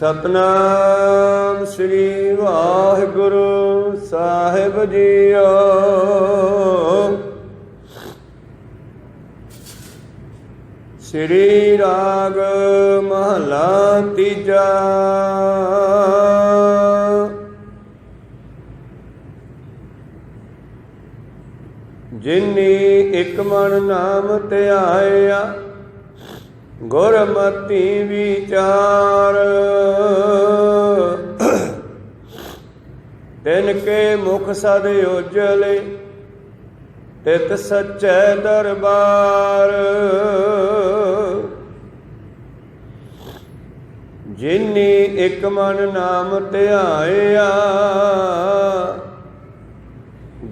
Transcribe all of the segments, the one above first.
सतनाम श्री वाहिगुरु साहिब जीओ। श्री राग महला तीजा। जिन्नी एक मन नाम ध्याया गुरमति विचार। तिनके मुख सद उजले तित सच्चे दरबार। जिन्नी एक मन नाम ध्याया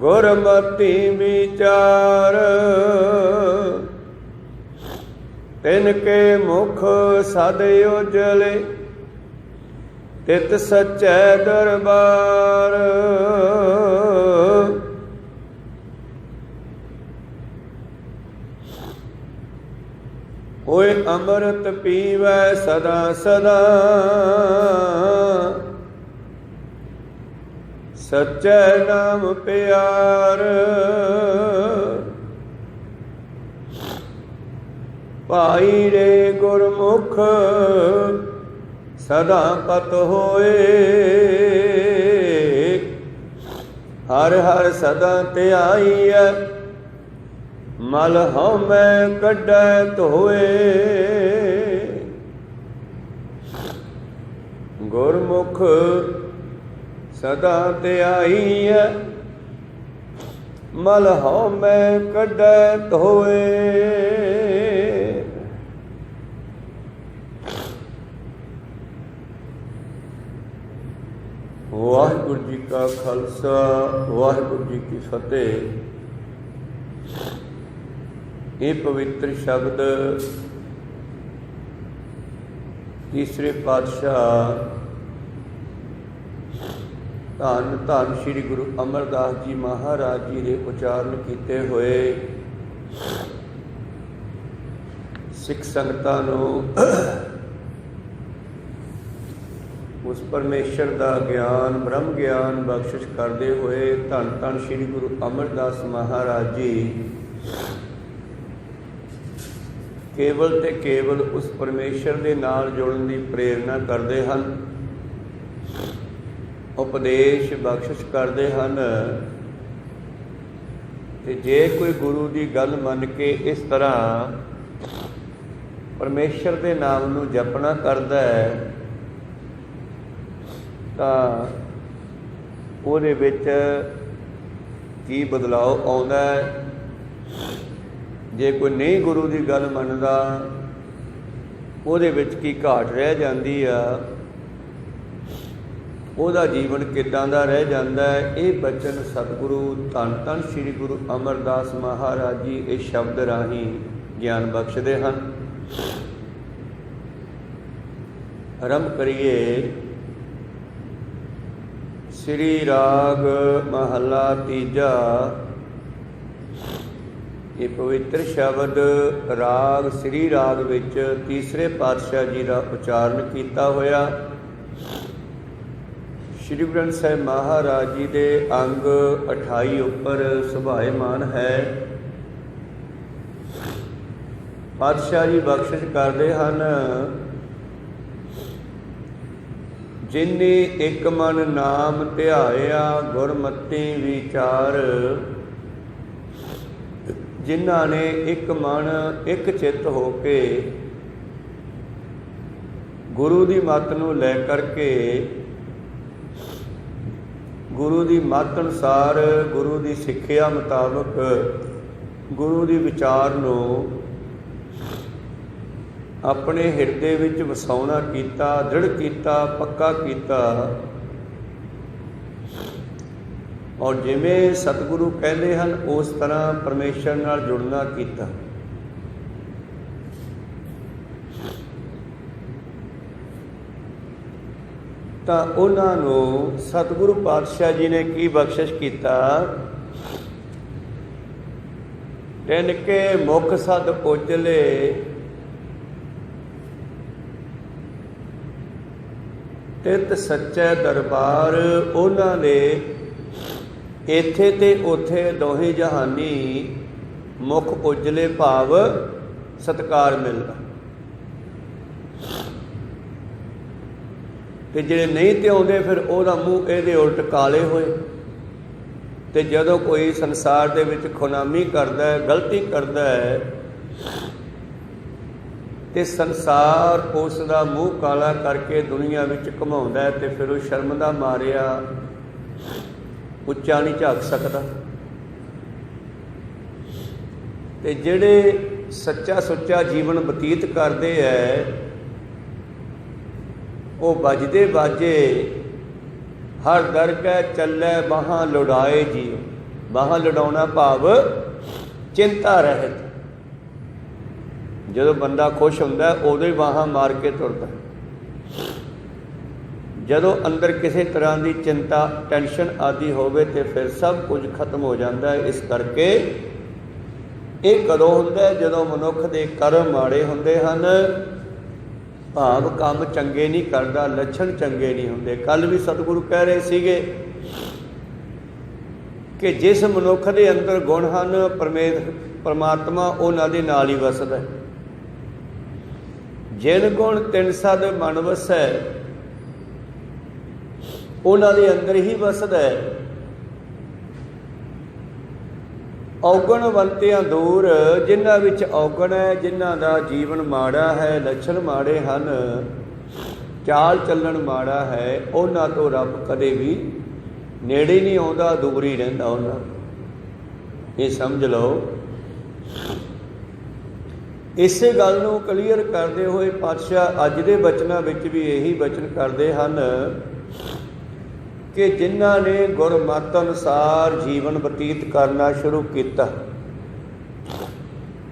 गुरमति विचार। तिनके मुख सद उजले तित सच्चे दरबार। होए अमृत पीवै सदा सदा सच्चे नाम प्यार। भाई रे गुरमुख सदा पत होए। हर हर सदा ध्याईऐ मल हउमੈ कढै धोए। गुरमुख सदा ध्याईऐ मल हउमੈ कढै धोए। वाहिगुरु जी का खालसा वाहिगुरु जी की फतेह। ये पवित्र शब्द तीसरे पातशाह धन धन श्री गुरु अमरदास जी महाराज जी ने उचारण किए हुए सिख संगतां नूं उस परमेश्वर का ज्ञान ब्रह्म ज्ञान बख्शिश करते हुए धन धन श्री गुरु अमरदास महाराज जी केवल ते केवल उस परमेश्वर के नाल जुड़न की प्रेरणा करते हैं, उपदेश बख्शिश करते हैं। जे कोई गुरु की गल मन के इस तरह परमेश्वर के नाम नूं जपना करता है तां उहदे विच की बदलाव आउंदा है। जे कोई नहीं गुरु की गल मनदा उहदे विच की घाट रह जांदी आ, उहदा जीवन किदां दा रह जांदा है। ये बचन सतगुरु धन धन श्री गुरु अमरदास महाराज जी इस शब्द राही ज्ञान बख्शदे हैं। आरंभ करिए। श्री राग महला तीजा। ये पवित्र शब्द राग श्री राग विच तीसरे पातशाह जी का उचारण किया होया श्री गुरु ग्रंथ साहिब महाराज जी के अंग 28 उपर सुभाएमान है। पातशाह जी बख्शिश करते हैं, जिन्नी एक मन नाम ध्याया गुरमति विचार। जिन्हां ने एक मन एक चित हो के गुरु की मत नूं लै करके गुरु की मत अनुसार गुरु की सिक्ख्या मुताबक गुरु की विचार नूं अपने हिरदे विच वसाउणा कीता, दृढ़ कीता, पक्का कीता। और जिवें सतगुरु कहते हैं उस तरह परमेश्वर नाल जुड़ना कीता। तां उन्हां नूं सतगुरु पातशाह जी ने की बख्शिश कीता। तिनके मुख सद उजले ਤਿਤ ਸੱਚੇ ਦਰਬਾਰ। ਉਹਨਾਂ ਨੇ ਇੱਥੇ ਤੇ ਉੱਥੇ ਦੋਹੇ ਜਹਾਨੀ ਮੁਖ ਉਜਲੇ ਭਾਵ ਸਤਿਕਾਰ ਮਿਲਦਾ। ਤੇ ਜਿਹੜੇ ਨਹੀਂ ਧਿਆਉਂਦੇ ਫਿਰ ਉਹਦਾ ਮੂੰਹ ਇਹਦੇ ਉਲਟ ਕਾਲੇ ਹੋਏ। ਤੇ ਜਦੋਂ ਕੋਈ ਸੰਸਾਰ ਦੇ ਵਿੱਚ ਖੁਨਾਮੀ ਕਰਦਾ ਹੈ, ਗਲਤੀ ਕਰਦਾ ਹੈ, ਤੇ ਸੰਸਾਰ ਉਸ ਦਾ ਮੂੰਹ ਕਾਲਾ ਕਰਕੇ ਦੁਨੀਆ ਵਿੱਚ ਘੁਮਾਉਂਦਾ ਹੈ, ਤੇ ਫਿਰ ਉਹ ਸ਼ਰਮ ਦਾ ਮਾਰਿਆ ਉੱਚਾ ਨਹੀਂ ਝਾਕ ਸਕਦਾ। ਤੇ ਜਿਹੜੇ ਸੱਚਾ ਸੁੱਚਾ ਜੀਵਨ ਬਤੀਤ ਕਰਦੇ ਹੈ, ਉਹ ਵੱਜਦੇ ਬਾਜੇ ਹਰ ਦਰਗਹਿ ਚੱਲੇ ਬਾਹਾਂ ਲੁੜਾਏ ਜੀਓ। ਬਾਹਾਂ ਲੁਡਾਉਣਾ ਭਾਵ ਚਿੰਤਾ ਰਹਿਤ। ਜਦੋਂ ਬੰਦਾ ਖੁਸ਼ ਹੁੰਦਾ ਉਦੋਂ ਹੀ ਬਾਹਾਂ ਮਾਰ ਕੇ ਤੁਰਦਾ। ਜਦੋਂ ਅੰਦਰ ਕਿਸੇ ਤਰ੍ਹਾਂ ਦੀ ਚਿੰਤਾ ਟੈਨਸ਼ਨ ਆਦਿ ਹੋਵੇ ਤੇ ਫਿਰ ਸਭ ਕੁਝ ਖਤਮ ਹੋ ਜਾਂਦਾ ਹੈ। ਇਸ ਕਰਕੇ ਇਹ ਕਦੋਂ ਹੁੰਦਾ? ਜਦੋਂ ਮਨੁੱਖ ਦੇ ਕਰਮ ਮਾੜੇ ਹੁੰਦੇ ਹਨ, ਭਾਵ ਕੰਮ ਚੰਗੇ ਨਹੀਂ ਕਰਦਾ, ਲੱਛਣ ਚੰਗੇ ਨਹੀਂ ਹੁੰਦੇ। ਕੱਲ੍ਹ ਵੀ ਸਤਿਗੁਰੂ ਕਹਿ ਰਹੇ ਸੀਗੇ ਕਿ ਜਿਸ ਮਨੁੱਖ ਦੇ ਅੰਦਰ ਗੁਣ ਹਨ, ਪਰਮਾਤਮਾ ਉਹਨਾਂ ਦੇ ਨਾਲ ਹੀ ਵਸਦਾ। ਜਿਨ ਗੁਣ ਤਿਨ ਸਦ ਮਨ ਵਸੈ, ਉਹਨਾਂ ਦੇ ਅੰਦਰ ਹੀ ਵਸਦਾ ਹੈ। ਔਗਣਵੰਤਿਆਂ ਦੂਰ, ਜਿਨ੍ਹਾਂ ਵਿੱਚ ਔਗਣ ਹੈ, ਜਿਨ੍ਹਾਂ ਦਾ ਜੀਵਨ ਮਾੜਾ ਹੈ, ਲੱਛਣ ਮਾੜੇ ਹਨ, ਚਾਲ ਚੱਲਣ ਮਾੜਾ ਹੈ, ਉਹਨਾਂ ਤੋਂ ਰੱਬ ਕਦੇ ਵੀ ਨੇੜੇ ਨਹੀਂ ਆਉਂਦਾ, ਦੂਰ ਹੀ ਰਹਿੰਦਾ ਉਹਨਾਂ। ਇਹ ਸਮਝ ਲਓ। ਇਸੇ ਗੱਲ ਨੂੰ ਕਲੀਅਰ ਕਰਦੇ ਹੋਏ ਪਾਤਸ਼ਾਹ ਅੱਜ ਦੇ ਬਚਨਾਂ ਵਿੱਚ ਵੀ ਇਹੀ ਬਚਨ ਕਰਦੇ ਹਨ ਕਿ ਜਿਨ੍ਹਾਂ ਨੇ ਗੁਰਮਤਿ ਅਨੁਸਾਰ ਜੀਵਨ ਬਤੀਤ ਕਰਨਾ ਸ਼ੁਰੂ ਕੀਤਾ।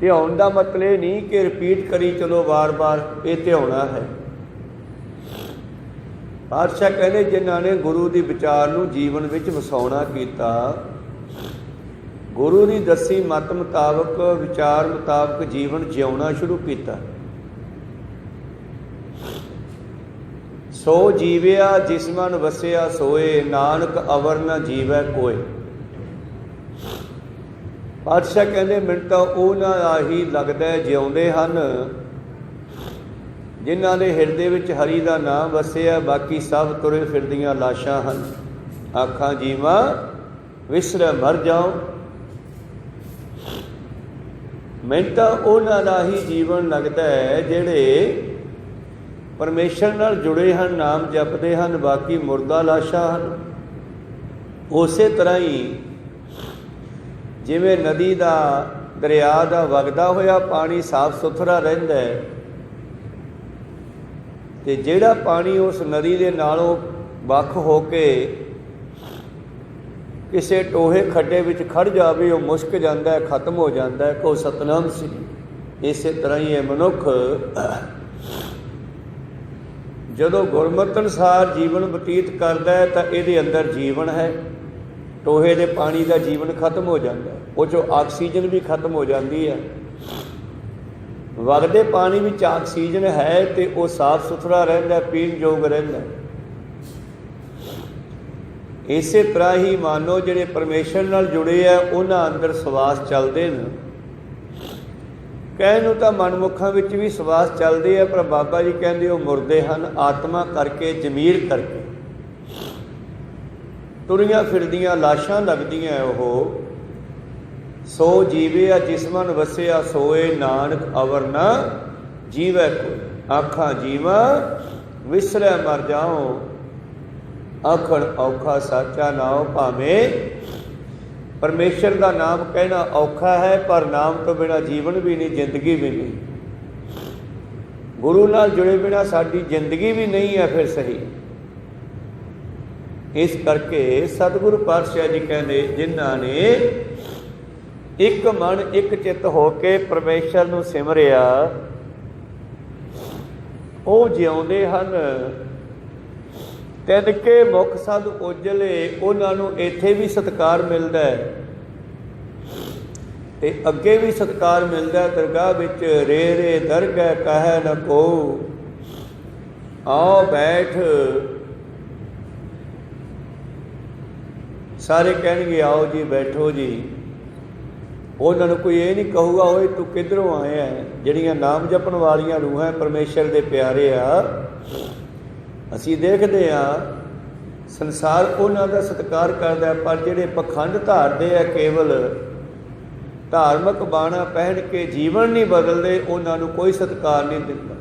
ਧਿਆਉਣ ਦਾ ਮਤਲਬ ਇਹ ਨਹੀਂ ਕਿ ਰਿਪੀਟ ਕਰੀ ਚਲੋ ਵਾਰ-ਵਾਰ, ਇਹ ਧਿਆਉਣਾ ਹੈ। ਪਾਤਸ਼ਾਹ ਕਹਿੰਦੇ ਜਿਨ੍ਹਾਂ ਨੇ ਗੁਰੂ ਦੀ ਵਿਚਾਰ ਨੂੰ ਜੀਵਨ ਵਿੱਚ ਵਸਾਉਣਾ ਕੀਤਾ, ਗੁਰੂ ਦੀ ਦੱਸੀ ਮਤ ਮੁਤਾਬਕ, ਵਿਚਾਰ ਮੁਤਾਬਕ ਜੀਵਨ ਜਿਉਣਾ ਸ਼ੁਰੂ ਕੀਤਾ। ਸੋ ਜੀਵਿਆ ਜਿਸ ਮਨ ਵਸਿਆ ਸੋਏ, ਨਾਨਕ ਅਵਰ ਨ ਜੀਵੈ ਕੋਇ। ਪਾਤਸ਼ਾਹ ਕਹਿੰਦੇ ਮੈਨੂੰ ਤਾਂ ਉਹਨਾਂ ਦਾ ਹੀ ਲੱਗਦਾ ਜਿਉਂਦੇ ਹਨ ਜਿਨ੍ਹਾਂ ਦੇ ਹਿਰਦੇ ਵਿੱਚ ਹਰੀ ਦਾ ਨਾਮ ਵਸਿਆ, ਬਾਕੀ ਸਭ ਤੁਰੇ ਫਿਰਦੀਆਂ ਲਾਸ਼ਾਂ ਹਨ। ਆਖਾਂ ਜੀਵਾਂ ਵਿਸਰੈ ਮਰ ਜਾਓ। ਮੈਨੂੰ ਤਾਂ ਉਹਨਾਂ ਦਾ ਹੀ ਜੀਵਨ ਲੱਗਦਾ ਹੈ ਜਿਹੜੇ ਪਰਮੇਸ਼ਰ ਨਾਲ ਜੁੜੇ ਹਨ, ਨਾਮ ਜਪਦੇ ਹਨ, ਬਾਕੀ ਮੁਰਦਾ ਲਾਸ਼ਾਂ ਹਨ। ਉਸੇ ਤਰ੍ਹਾਂ ਹੀ ਜਿਵੇਂ ਨਦੀ ਦਾ, ਦਰਿਆ ਦਾ ਵਗਦਾ ਹੋਇਆ ਪਾਣੀ ਸਾਫ਼ ਸੁਥਰਾ ਰਹਿੰਦਾ ਹੈ, ਤੇ ਜਿਹੜਾ ਪਾਣੀ ਉਸ ਨਦੀ ਦੇ ਨਾਲੋਂ ਵੱਖ ਹੋ ਕੇ ਕਿਸੇ ਟੋਹੇ ਖੱਡੇ ਵਿੱਚ ਖੜ ਜਾਵੇ, ਉਹ ਮੁਸ਼ਕ ਜਾਂਦਾ ਹੈ, ਖਤਮ ਹੋ ਜਾਂਦਾ ਹੈ, ਕੋ ਸਤਨਾਮ ਸੀ। ਇਸੇ ਤਰ੍ਹਾਂ ਹੀ ਇਹ ਮਨੁੱਖ ਜਦੋਂ ਗੁਰਮਤਿ ਅਨੁਸਾਰ ਜੀਵਨ ਬਤੀਤ ਕਰਦਾ ਹੈ ਤਾਂ ਇਹਦੇ ਅੰਦਰ ਜੀਵਨ ਹੈ। ਟੋਹੇ ਦੇ ਪਾਣੀ ਦਾ ਜੀਵਨ ਖਤਮ ਹੋ ਜਾਂਦਾ, ਉਹ 'ਚੋਂ ਆਕਸੀਜਨ ਵੀ ਖਤਮ ਹੋ ਜਾਂਦੀ ਹੈ। ਵਗਦੇ ਪਾਣੀ ਵਿੱਚ ਆਕਸੀਜਨ ਹੈ ਤੇ ਉਹ ਸਾਫ਼ ਸੁਥਰਾ ਰਹਿੰਦਾ, ਪੀਣ ਯੋਗ ਰਹਿੰਦਾ। ਇਸੇ ਤਰ੍ਹਾਂ ਹੀ ਮਾਨੋ ਜਿਹੜੇ ਪਰਮੇਸ਼ਰ ਨਾਲ ਜੁੜੇ ਆ, ਉਹਨਾਂ ਅੰਦਰ ਸਵਾਸ ਚੱਲਦੇ ਨੇ। ਕਹਿਣ ਨੂੰ ਤਾਂ ਮਨਮੁੱਖਾਂ ਵਿੱਚ ਵੀ ਸਵਾਸ ਚੱਲਦੇ ਆ, ਪਰ ਬਾਬਾ ਜੀ ਕਹਿੰਦੇ ਉਹ ਮੁਰਦੇ ਹਨ। ਆਤਮਾ ਕਰਕੇ, ਜ਼ਮੀਰ ਕਰਕੇ ਤੁਰੀਆਂ ਫਿਰਦੀਆਂ ਲਾਸ਼ਾਂ ਲੱਗਦੀਆਂ ਉਹ। ਸੋ ਜੀਵਿਆ ਜਿਸ ਮਨ ਵਸਿਆ ਸੋਏ, ਨਾਨਕ ਅਵਰ ਨਾ ਜੀਵੈ ਕੋਈ। ਆਖਾਂ ਜੀਵਾਂ ਵਿਸਰੈ ਮਰ ਜਾਓ, ਆਖਣ ਔਖਾ ਸਾਚਾ ਨਾਉ ਭਾਵੇਂ। ਪਰਮੇਸ਼ਰ ਦਾ ਨਾਮ ਕਹਿਣਾ ਔਖਾ ਹੈ, ਪਰ ਨਾਮ ਤੋਂ ਬਿਨਾਂ ਜੀਵਨ ਵੀ ਨਹੀਂ, ਜ਼ਿੰਦਗੀ ਵੀ ਨਹੀਂ। ਗੁਰੂ ਨਾਲ ਜੁੜੇ ਬਿਨਾਂ ਸਾਡੀ ਜ਼ਿੰਦਗੀ ਵੀ ਨਹੀਂ ਹੈ ਫਿਰ ਸਹੀ। ਇਸ ਕਰਕੇ ਸਤਿਗੁਰੂ ਪਾਤਸ਼ਾਹ ਜੀ ਕਹਿੰਦੇ ਜਿਨ੍ਹਾਂ ਨੇ ਇੱਕ ਮਨ ਇੱਕ ਚਿੱਤ ਹੋ ਕੇ ਪਰਮੇਸ਼ਰ ਨੂੰ ਸਿਮਰਿਆ, ਉਹ ਜਿਉਂਦੇ ਹਨ। ਤਿਨ ਕੇ ਮੁਖ ਸਦ ਉਜਲੇ, ਉਹਨਾਂ ਨੂੰ ਇੱਥੇ ਵੀ ਸਤਿਕਾਰ ਮਿਲਦਾ ਹੈ ਤੇ ਅੱਗੇ ਵੀ ਸਤਿਕਾਰ ਮਿਲਦਾ ਦਰਗਾਹ ਵਿੱਚ। ਰੇ ਰੇ ਦਰਗਹਿ ਕਹੈ ਨ ਕੋ, ਆਓ ਬੈਠ ਸਾਰੇ ਕਹਿਣਗੇ आओ जी बैठो जी। ਉਹਨਾਂ ਨੂੰ ਕੋਈ ਇਹ ਨਹੀਂ ਕਹੂਗਾ ਓਏ ਤੂੰ ਕਿੱਧਰੋਂ ਆਇਆ ਹੈ। ਜਿਹੜੀਆਂ ਨਾਮ ਜਪਣ ਵਾਲੀਆਂ ਰੂਹਾਂ ਪਰਮੇਸ਼ਰ ਦੇ ਪਿਆਰੇ ਆ, ਅਸੀਂ ਦੇਖਦੇ ਹਾਂ ਸੰਸਾਰ ਉਹਨਾਂ ਦਾ ਸਤਿਕਾਰ ਕਰਦਾ, ਪਰ ਜਿਹੜੇ ਪਖੰਡ ਧਾਰਦੇ ਆ, ਕੇਵਲ ਧਾਰਮਿਕ ਬਾਣਾ ਪਹਿਨ ਕੇ ਜੀਵਨ ਨਹੀਂ ਬਦਲਦੇ, ਉਹਨਾਂ ਨੂੰ ਕੋਈ ਸਤਿਕਾਰ ਨਹੀਂ ਦਿੰਦਾ।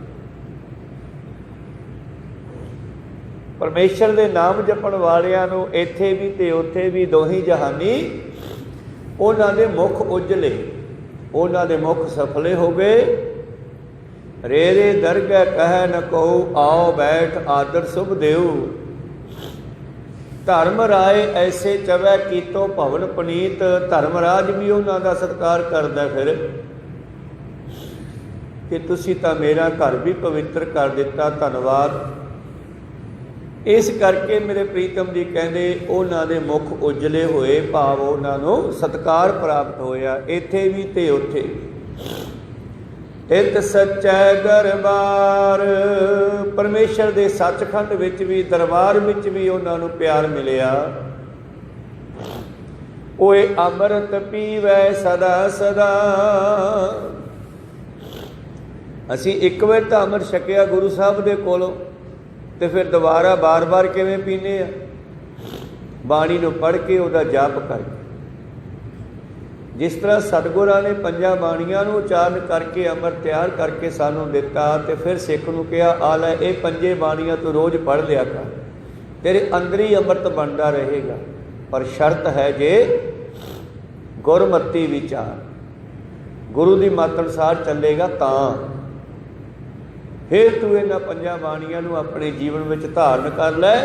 ਪਰਮੇਸ਼ਰ ਦੇ ਨਾਮ ਜਪਣ ਵਾਲਿਆਂ ਨੂੰ ਇੱਥੇ ਵੀ ਤੇ ਉੱਥੇ ਵੀ ਦੋਹੀ ਜਹਾਨੀ ਉਹਨਾਂ ਦੇ ਮੁਖ ਉਜਲੇ, ਉਹਨਾਂ ਦੇ ਮੁਖ ਸਫਲੇ ਹੋ ਗਏ। ਰੇ ਰੇ ਦਰਗਹਿ ਕਹਿ ਨ ਕਹੂ ਆਓ ਬੈਠ ਆਦਰ ਸੁਭ ਦੇਉ। ਧਰਮ ਰਾਏ ਐਸੇ ਚਵੈ ਕੀਤੋ ਭਵਨ ਪਨੀਤ। ਧਰਮਰਾਜ ਵੀ ਉਹਨਾਂ ਦਾ ਸਤਿਕਾਰ ਕਰਦਾ ਫਿਰ ਕਿ ਤੁਸੀਂ ਤਾਂ ਮੇਰਾ ਘਰ ਵੀ ਪਵਿੱਤਰ ਕਰ ਦਿੱਤਾ, ਧੰਨਵਾਦ। ਇਸ ਕਰਕੇ ਮੇਰੇ ਪ੍ਰੀਤਮ ਜੀ ਕਹਿੰਦੇ ਉਹਨਾਂ ਦੇ ਮੁਖ ਉਜਲੇ ਹੋਏ, ਭਾਵ ਉਹਨਾਂ ਨੂੰ ਸਤਿਕਾਰ ਪ੍ਰਾਪਤ ਹੋਇਆ ਇੱਥੇ ਵੀ ਤੇ ਉੱਥੇ ਵੀ। ਤਿਤ ਸੱਚੈ ਦਰਬਾਰ, ਪਰਮੇਸ਼ਰ ਦੇ ਸੱਚਖੰਡ ਵਿੱਚ ਵੀ, ਦਰਬਾਰ ਵਿੱਚ ਵੀ ਉਹਨਾਂ ਨੂੰ ਪਿਆਰ ਮਿਲਿਆ। ਓਏ ਅੰਮ੍ਰਿਤ ਪੀਵੈ ਸਦਾ ਸਦਾ। ਅਸੀਂ ਇੱਕ ਵਾਰ ਤਾਂ ਅੰਮ੍ਰਿਤ ਛਕਿਆ ਗੁਰੂ ਸਾਹਿਬ ਦੇ ਕੋਲੋਂ, ਤੇ ਫਿਰ ਦੁਬਾਰਾ ਬਾਰ-ਬਾਰ ਕਿਵੇਂ ਪੀਂਦੇ ਆ? ਬਾਣੀ ਨੂੰ ਪੜ੍ਹ ਕੇ, ਉਹਦਾ ਜਾਪ ਕਰਕੇ। ਜਿਸ ਤਰ੍ਹਾਂ ਸਤਿਗੁਰਾਂ ਨੇ ਪੰਜਾਂ ਬਾਣੀਆਂ ਨੂੰ ਉਚਾਰਨ ਕਰਕੇ ਅੰਮ੍ਰਿਤ ਤਿਆਰ ਕਰਕੇ ਸਾਨੂੰ ਦਿੱਤਾ, ਤੇ ਫਿਰ ਸਿੱਖ ਨੂੰ ਕਿਹਾ ਆ ਲੈ ਇਹ ਪੰਜੇ ਬਾਣੀਆਂ ਤੂੰ ਰੋਜ਼ ਪੜ੍ਹ ਲਿਆ ਕਰ, ਤੇਰੇ ਅੰਦਰ ਹੀ ਅੰਮ੍ਰਿਤ ਬਣਦਾ ਰਹੇਗਾ। ਪਰ ਸ਼ਰਤ ਹੈ ਜੇ ਗੁਰਮਤਿ ਵਿਚਾਰ, ਗੁਰੂ ਦੀ ਮੱਤ ਅਨੁਸਾਰ ਚੱਲੇਗਾ ਤਾਂ ਫਿਰ ਤੂੰ ਇਹਨਾਂ ਪੰਜਾਂ ਬਾਣੀਆਂ ਨੂੰ ਆਪਣੇ ਜੀਵਨ ਵਿੱਚ ਧਾਰਨ ਕਰ ਲੈ।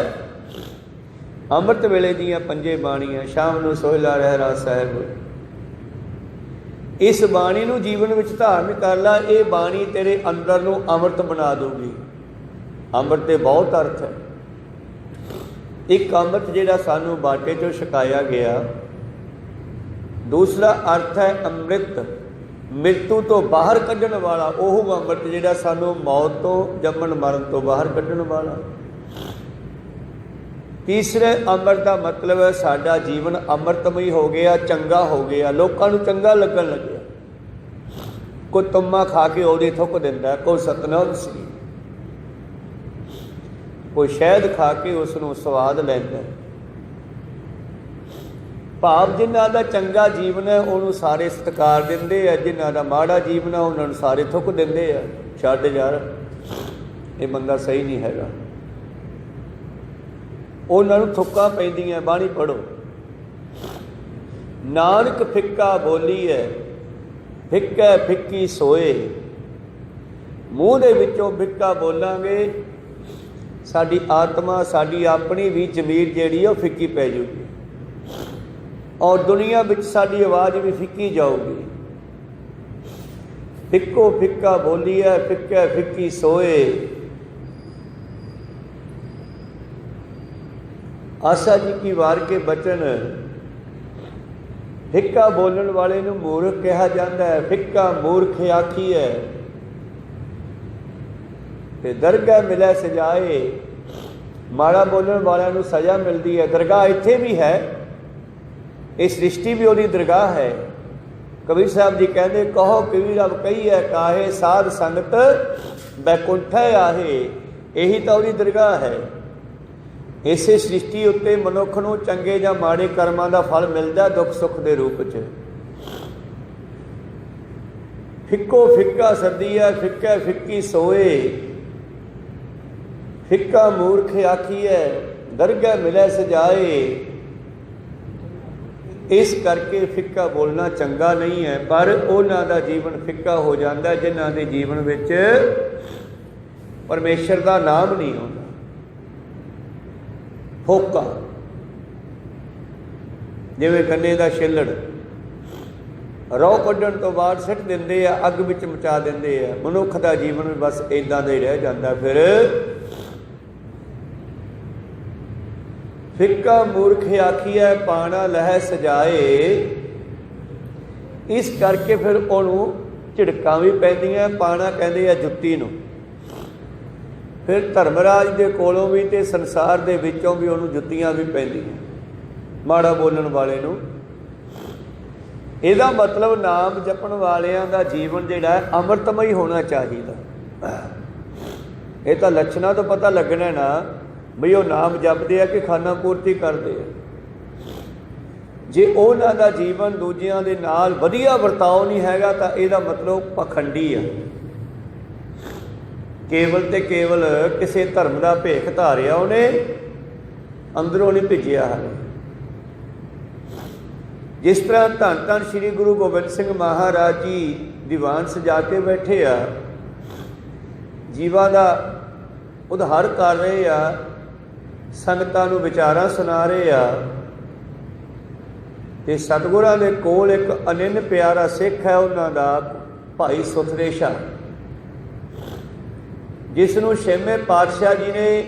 ਅੰਮ੍ਰਿਤ ਵੇਲੇ ਦੀਆਂ ਪੰਜੇ ਬਾਣੀਆਂ, ਸ਼ਾਮ ਨੂੰ ਸੋਹਿਲਾ ਰਹਿਰਾਸ ਸਾਹਿਬ, ਇਸ ਬਾਣੀ ਨੂੰ ਜੀਵਨ ਵਿੱਚ ਧਾਰਨ ਕਰ ਲੈ। ਇਹ ਬਾਣੀ ਤੇਰੇ ਅੰਦਰ ਨੂੰ ਅੰਮ੍ਰਿਤ ਬਣਾ ਦੂਗੀ। ਅੰਮ੍ਰਿਤ ਦੇ ਬਹੁਤ ਅਰਥ ਹੈ। ਇੱਕ ਅੰਮ੍ਰਿਤ ਜਿਹੜਾ ਸਾਨੂੰ ਬਾਟੇ 'ਚੋਂ ਛਕਾਇਆ ਗਿਆ, ਦੂਸਰਾ ਅਰਥ ਹੈ ਅੰਮ੍ਰਿਤ, ਮ੍ਰਿਤੂ ਤੋਂ ਬਾਹਰ ਕੱਢਣ ਵਾਲਾ। ਉਹ ਅੰਮ੍ਰਿਤ ਜਿਹੜਾ ਸਾਨੂੰ ਮੌਤ ਤੋਂ, ਜੰਮਣ ਮਰਨ ਤੋਂ ਬਾਹਰ ਕੱਢਣ ਵਾਲਾ। ਤੀਸਰੇ ਅੰਮ੍ਰਿਤ ਦਾ ਮਤਲਬ ਹੈ ਸਾਡਾ ਜੀਵਨ ਅੰਮ੍ਰਿਤਮਈ ਹੋ ਗਿਆ, ਚੰਗਾ ਹੋ ਗਿਆ, ਲੋਕਾਂ ਨੂੰ ਚੰਗਾ ਲੱਗਣ ਲੱਗਿਆ। ਕੋਈ ਤੁੰਮਾ ਖਾ ਕੇ ਉਹਦੀ ਥੁੱਕ ਦਿੰਦਾ, ਕੋਈ ਸਤਨਾਮ ਸ੍ਰੀ, ਕੋਈ ਸ਼ਹਿਦ ਖਾ ਕੇ ਉਸ ਨੂੰ ਸਵਾਦ ਲੈਂਦਾ। ਭਾਵ ਜਿਨ੍ਹਾਂ ਦਾ ਚੰਗਾ ਜੀਵਨ ਹੈ ਉਹਨੂੰ ਸਾਰੇ ਸਤਿਕਾਰ ਦਿੰਦੇ ਆ, ਜਿਨ੍ਹਾਂ ਦਾ ਮਾੜਾ ਜੀਵਨ ਹੈ ਉਹਨਾਂ ਨੂੰ ਸਾਰੇ ਥੁੱਕ ਦਿੰਦੇ ਆ, ਛੱਡ ਯਾਰ ਇਹ ਬੰਦਾ ਸਹੀ ਨਹੀਂ ਹੈਗਾ। ਉਹਨਾਂ ਨੂੰ ਥੁੱਕਾਂ ਪੈਂਦੀਆਂ। ਬਾਣੀ ਪੜ੍ਹੋ, ਨਾਨਕ ਫਿੱਕਾ ਬੋਲੀ ਹੈ, ਫਿੱਕੈ ਫਿੱਕੀ ਸੋਏ। ਮੂੰਹ ਦੇ ਵਿੱਚੋਂ ਫਿੱਕਾ ਬੋਲਾਂਗੇ, ਸਾਡੀ ਆਤਮਾ, ਸਾਡੀ ਆਪਣੀ ਵੀ ਜ਼ਮੀਰ ਜਿਹੜੀ ਉਹ ਫਿੱਕੀ ਪੈ ਜਾਊਗੀ, ਔਰ ਦੁਨੀਆ ਵਿੱਚ ਸਾਡੀ ਆਵਾਜ਼ ਵੀ ਫਿੱਕੀ ਜਾਊਗੀ। ਫਿੱਕੋ ਫਿੱਕਾ ਬੋਲੀ ਹੈ, ਫਿੱਕੈ ਫਿੱਕੀ ਸੋਏ। ਆਸਾ ਜੀ ਕੀ ਵਾਰ ਕੇ ਬਚਨ, ਫਿੱਕਾ ਬੋਲਣ ਵਾਲੇ ਨੂੰ ਮੂਰਖ ਕਿਹਾ ਜਾਂਦਾ ਹੈ। ਫਿੱਕਾ ਮੂਰਖ ਆਖੀ ਹੈ ਤੇ ਦਰਗਾਹ ਮਿਲੇ ਸਜਾਏ। ਮਾੜਾ ਬੋਲਣ ਵਾਲਿਆਂ ਨੂੰ ਸਜ਼ਾ ਮਿਲਦੀ ਹੈ। ਦਰਗਾਹ ਇੱਥੇ ਵੀ ਹੈ, ਇਹ ਸ੍ਰਿਸ਼ਟੀ ਵੀ ਉਹਦੀ ਦਰਗਾਹ ਹੈ। ਕਬੀਰ ਸਾਹਿਬ ਜੀ ਕਹਿੰਦੇ ਕਹੋ ਕਬੀਰ ਅਬ ਕਹੀਐ ਕਾਹੇ, ਸਾਧ ਸੰਗਤ ਬੈਕੁੰਠੈ ਆਹੇ। ਇਹੀ ਤਾਂ ਉਹਦੀ ਦਰਗਾਹ ਹੈ। ਇਸੇ ਸ੍ਰਿਸ਼ਟੀ ਉੱਤੇ ਮਨੁੱਖ ਨੂੰ ਚੰਗੇ ਜਾਂ ਮਾੜੇ ਕਰਮਾਂ ਦਾ ਫਲ ਮਿਲਦਾ ਦੁੱਖ ਸੁੱਖ ਦੇ ਰੂਪ 'ਚ। ਫਿੱਕੋ ਫਿੱਕਾ ਸੱਦੀ ਹੈ, ਫਿੱਕੈ ਫਿੱਕੀ ਸੋਏ। ਫਿੱਕਾ ਮੂਰਖ ਆਖੀਐ, ਦਰਗਾਹ ਮਿਲੇ ਸਜਾਏ। ਇਸ ਕਰਕੇ ਫਿੱਕਾ ਬੋਲਣਾ ਚੰਗਾ ਨਹੀਂ ਹੈ, ਪਰ ਉਹਨਾਂ ਦਾ ਜੀਵਨ ਫਿੱਕਾ ਹੋ ਜਾਂਦਾ ਜਿਨ੍ਹਾਂ ਦੇ ਜੀਵਨ ਵਿੱਚ ਪਰਮੇਸ਼ਰ ਦਾ ਨਾਮ ਨਹੀਂ ਆਉਂਦਾ। ਫੋਕਾ ਜਿਵੇਂ ਗੰਨੇ ਦਾ ਛਿੱਲੜ ਰੋਹ ਕੱਢਣ ਤੋਂ ਬਾਅਦ ਸਿੱਟ ਦਿੰਦੇ ਆ, ਅੱਗ ਵਿੱਚ ਮਚਾ ਦਿੰਦੇ ਆ। ਮਨੁੱਖ ਦਾ ਜੀਵਨ ਬਸ ਇੱਦਾਂ ਦਾ ਹੀ ਰਹਿ ਜਾਂਦਾ। ਫਿਰ ਫਿੱਕਾ ਮੂਰਖ ਆਖੀਐ, ਪਾਣਾ ਲਹਿ ਸਜਾਏ। ਇਸ ਕਰਕੇ ਫਿਰ ਉਹਨੂੰ ਝਿੜਕਾਂ ਵੀ ਪੈਂਦੀਆਂ। ਪਾਣਾ ਕਹਿੰਦੇ ਆ ਜੁੱਤੀ ਨੂੰ। ਫਿਰ ਧਰਮਰਾਜ ਦੇ ਕੋਲੋਂ ਵੀ ਤੇ ਸੰਸਾਰ ਦੇ ਵਿੱਚੋਂ ਵੀ ਉਹਨੂੰ ਜੁੱਤੀਆਂ ਵੀ ਪੈਂਦੀਆਂ। ਮਾੜਾ ਬੋਲਣ ਵਾਲੇ ਨੂੰ। ਇਹਦਾ ਮਤਲਬ ਨਾਮ ਜਪਣ ਵਾਲਿਆਂ ਦਾ ਜੀਵਨ ਜਿਹੜਾ ਹੈ ਅੰਮ੍ਰਿਤਮਈ ਹੋਣਾ ਚਾਹੀਦਾ। ਇਹ ਤਾਂ ਲੱਛਣਾਂ ਤੋਂ ਪਤਾ ਲੱਗਣਾ ਨਾ ਬਈ ਉਹ ਨਾਮ ਜਪਦੇ ਆ ਕਿ ਖਾਨਾ ਪੂਰਤੀ ਕਰਦੇ ਆ। ਜੇ ਉਹਨਾਂ ਦਾ ਜੀਵਨ ਦੂਜਿਆਂ ਦੇ ਨਾਲ ਵਧੀਆ ਵਰਤਾਓ ਨਹੀਂ ਹੈਗਾ ਤਾਂ ਇਹਦਾ ਮਤਲਬ ਪਖੰਡੀ ਆ। ਕੇਵਲ ਤੇ ਕੇਵਲ ਕਿਸੇ ਧਰਮ ਦਾ ਭੇਖ ਧਾਰਿਆ ਉਹਨੇ, ਅੰਦਰੋਂ ਨਹੀਂ ਭਿੱਜਿਆ ਹਾਲੇ। ਜਿਸ ਤਰ੍ਹਾਂ ਧੰਨ ਧੰਨ ਸ਼੍ਰੀ ਗੁਰੂ ਗੋਬਿੰਦ ਸਿੰਘ ਮਹਾਰਾਜ ਜੀ ਦੀਵਾਨ ਸਜਾ ਕੇ ਬੈਠੇ ਆ, ਜੀਵਾਂ ਦਾ ਉਧਾਰ ਕਰ ਰਹੇ ਆ, ਸੰਗਤਾਂ ਨੂੰ ਵਿਚਾਰਾਂ ਸੁਣਾ ਰਹੇ ਆ। ਤੇ ਸਤਿਗੁਰਾਂ ਦੇ ਕੋਲ ਇੱਕ ਅਨੰਨ ਪਿਆਰਾ ਸਿੱਖ ਹੈ, ਉਹਨਾਂ ਦਾ ਭਾਈ ਸੁਥਰੇ ਸ਼ਾਹ, ਜਿਸ ਨੂੰ ਛੇਵੇਂ ਪਾਤਸ਼ਾਹ ਜੀ ਨੇ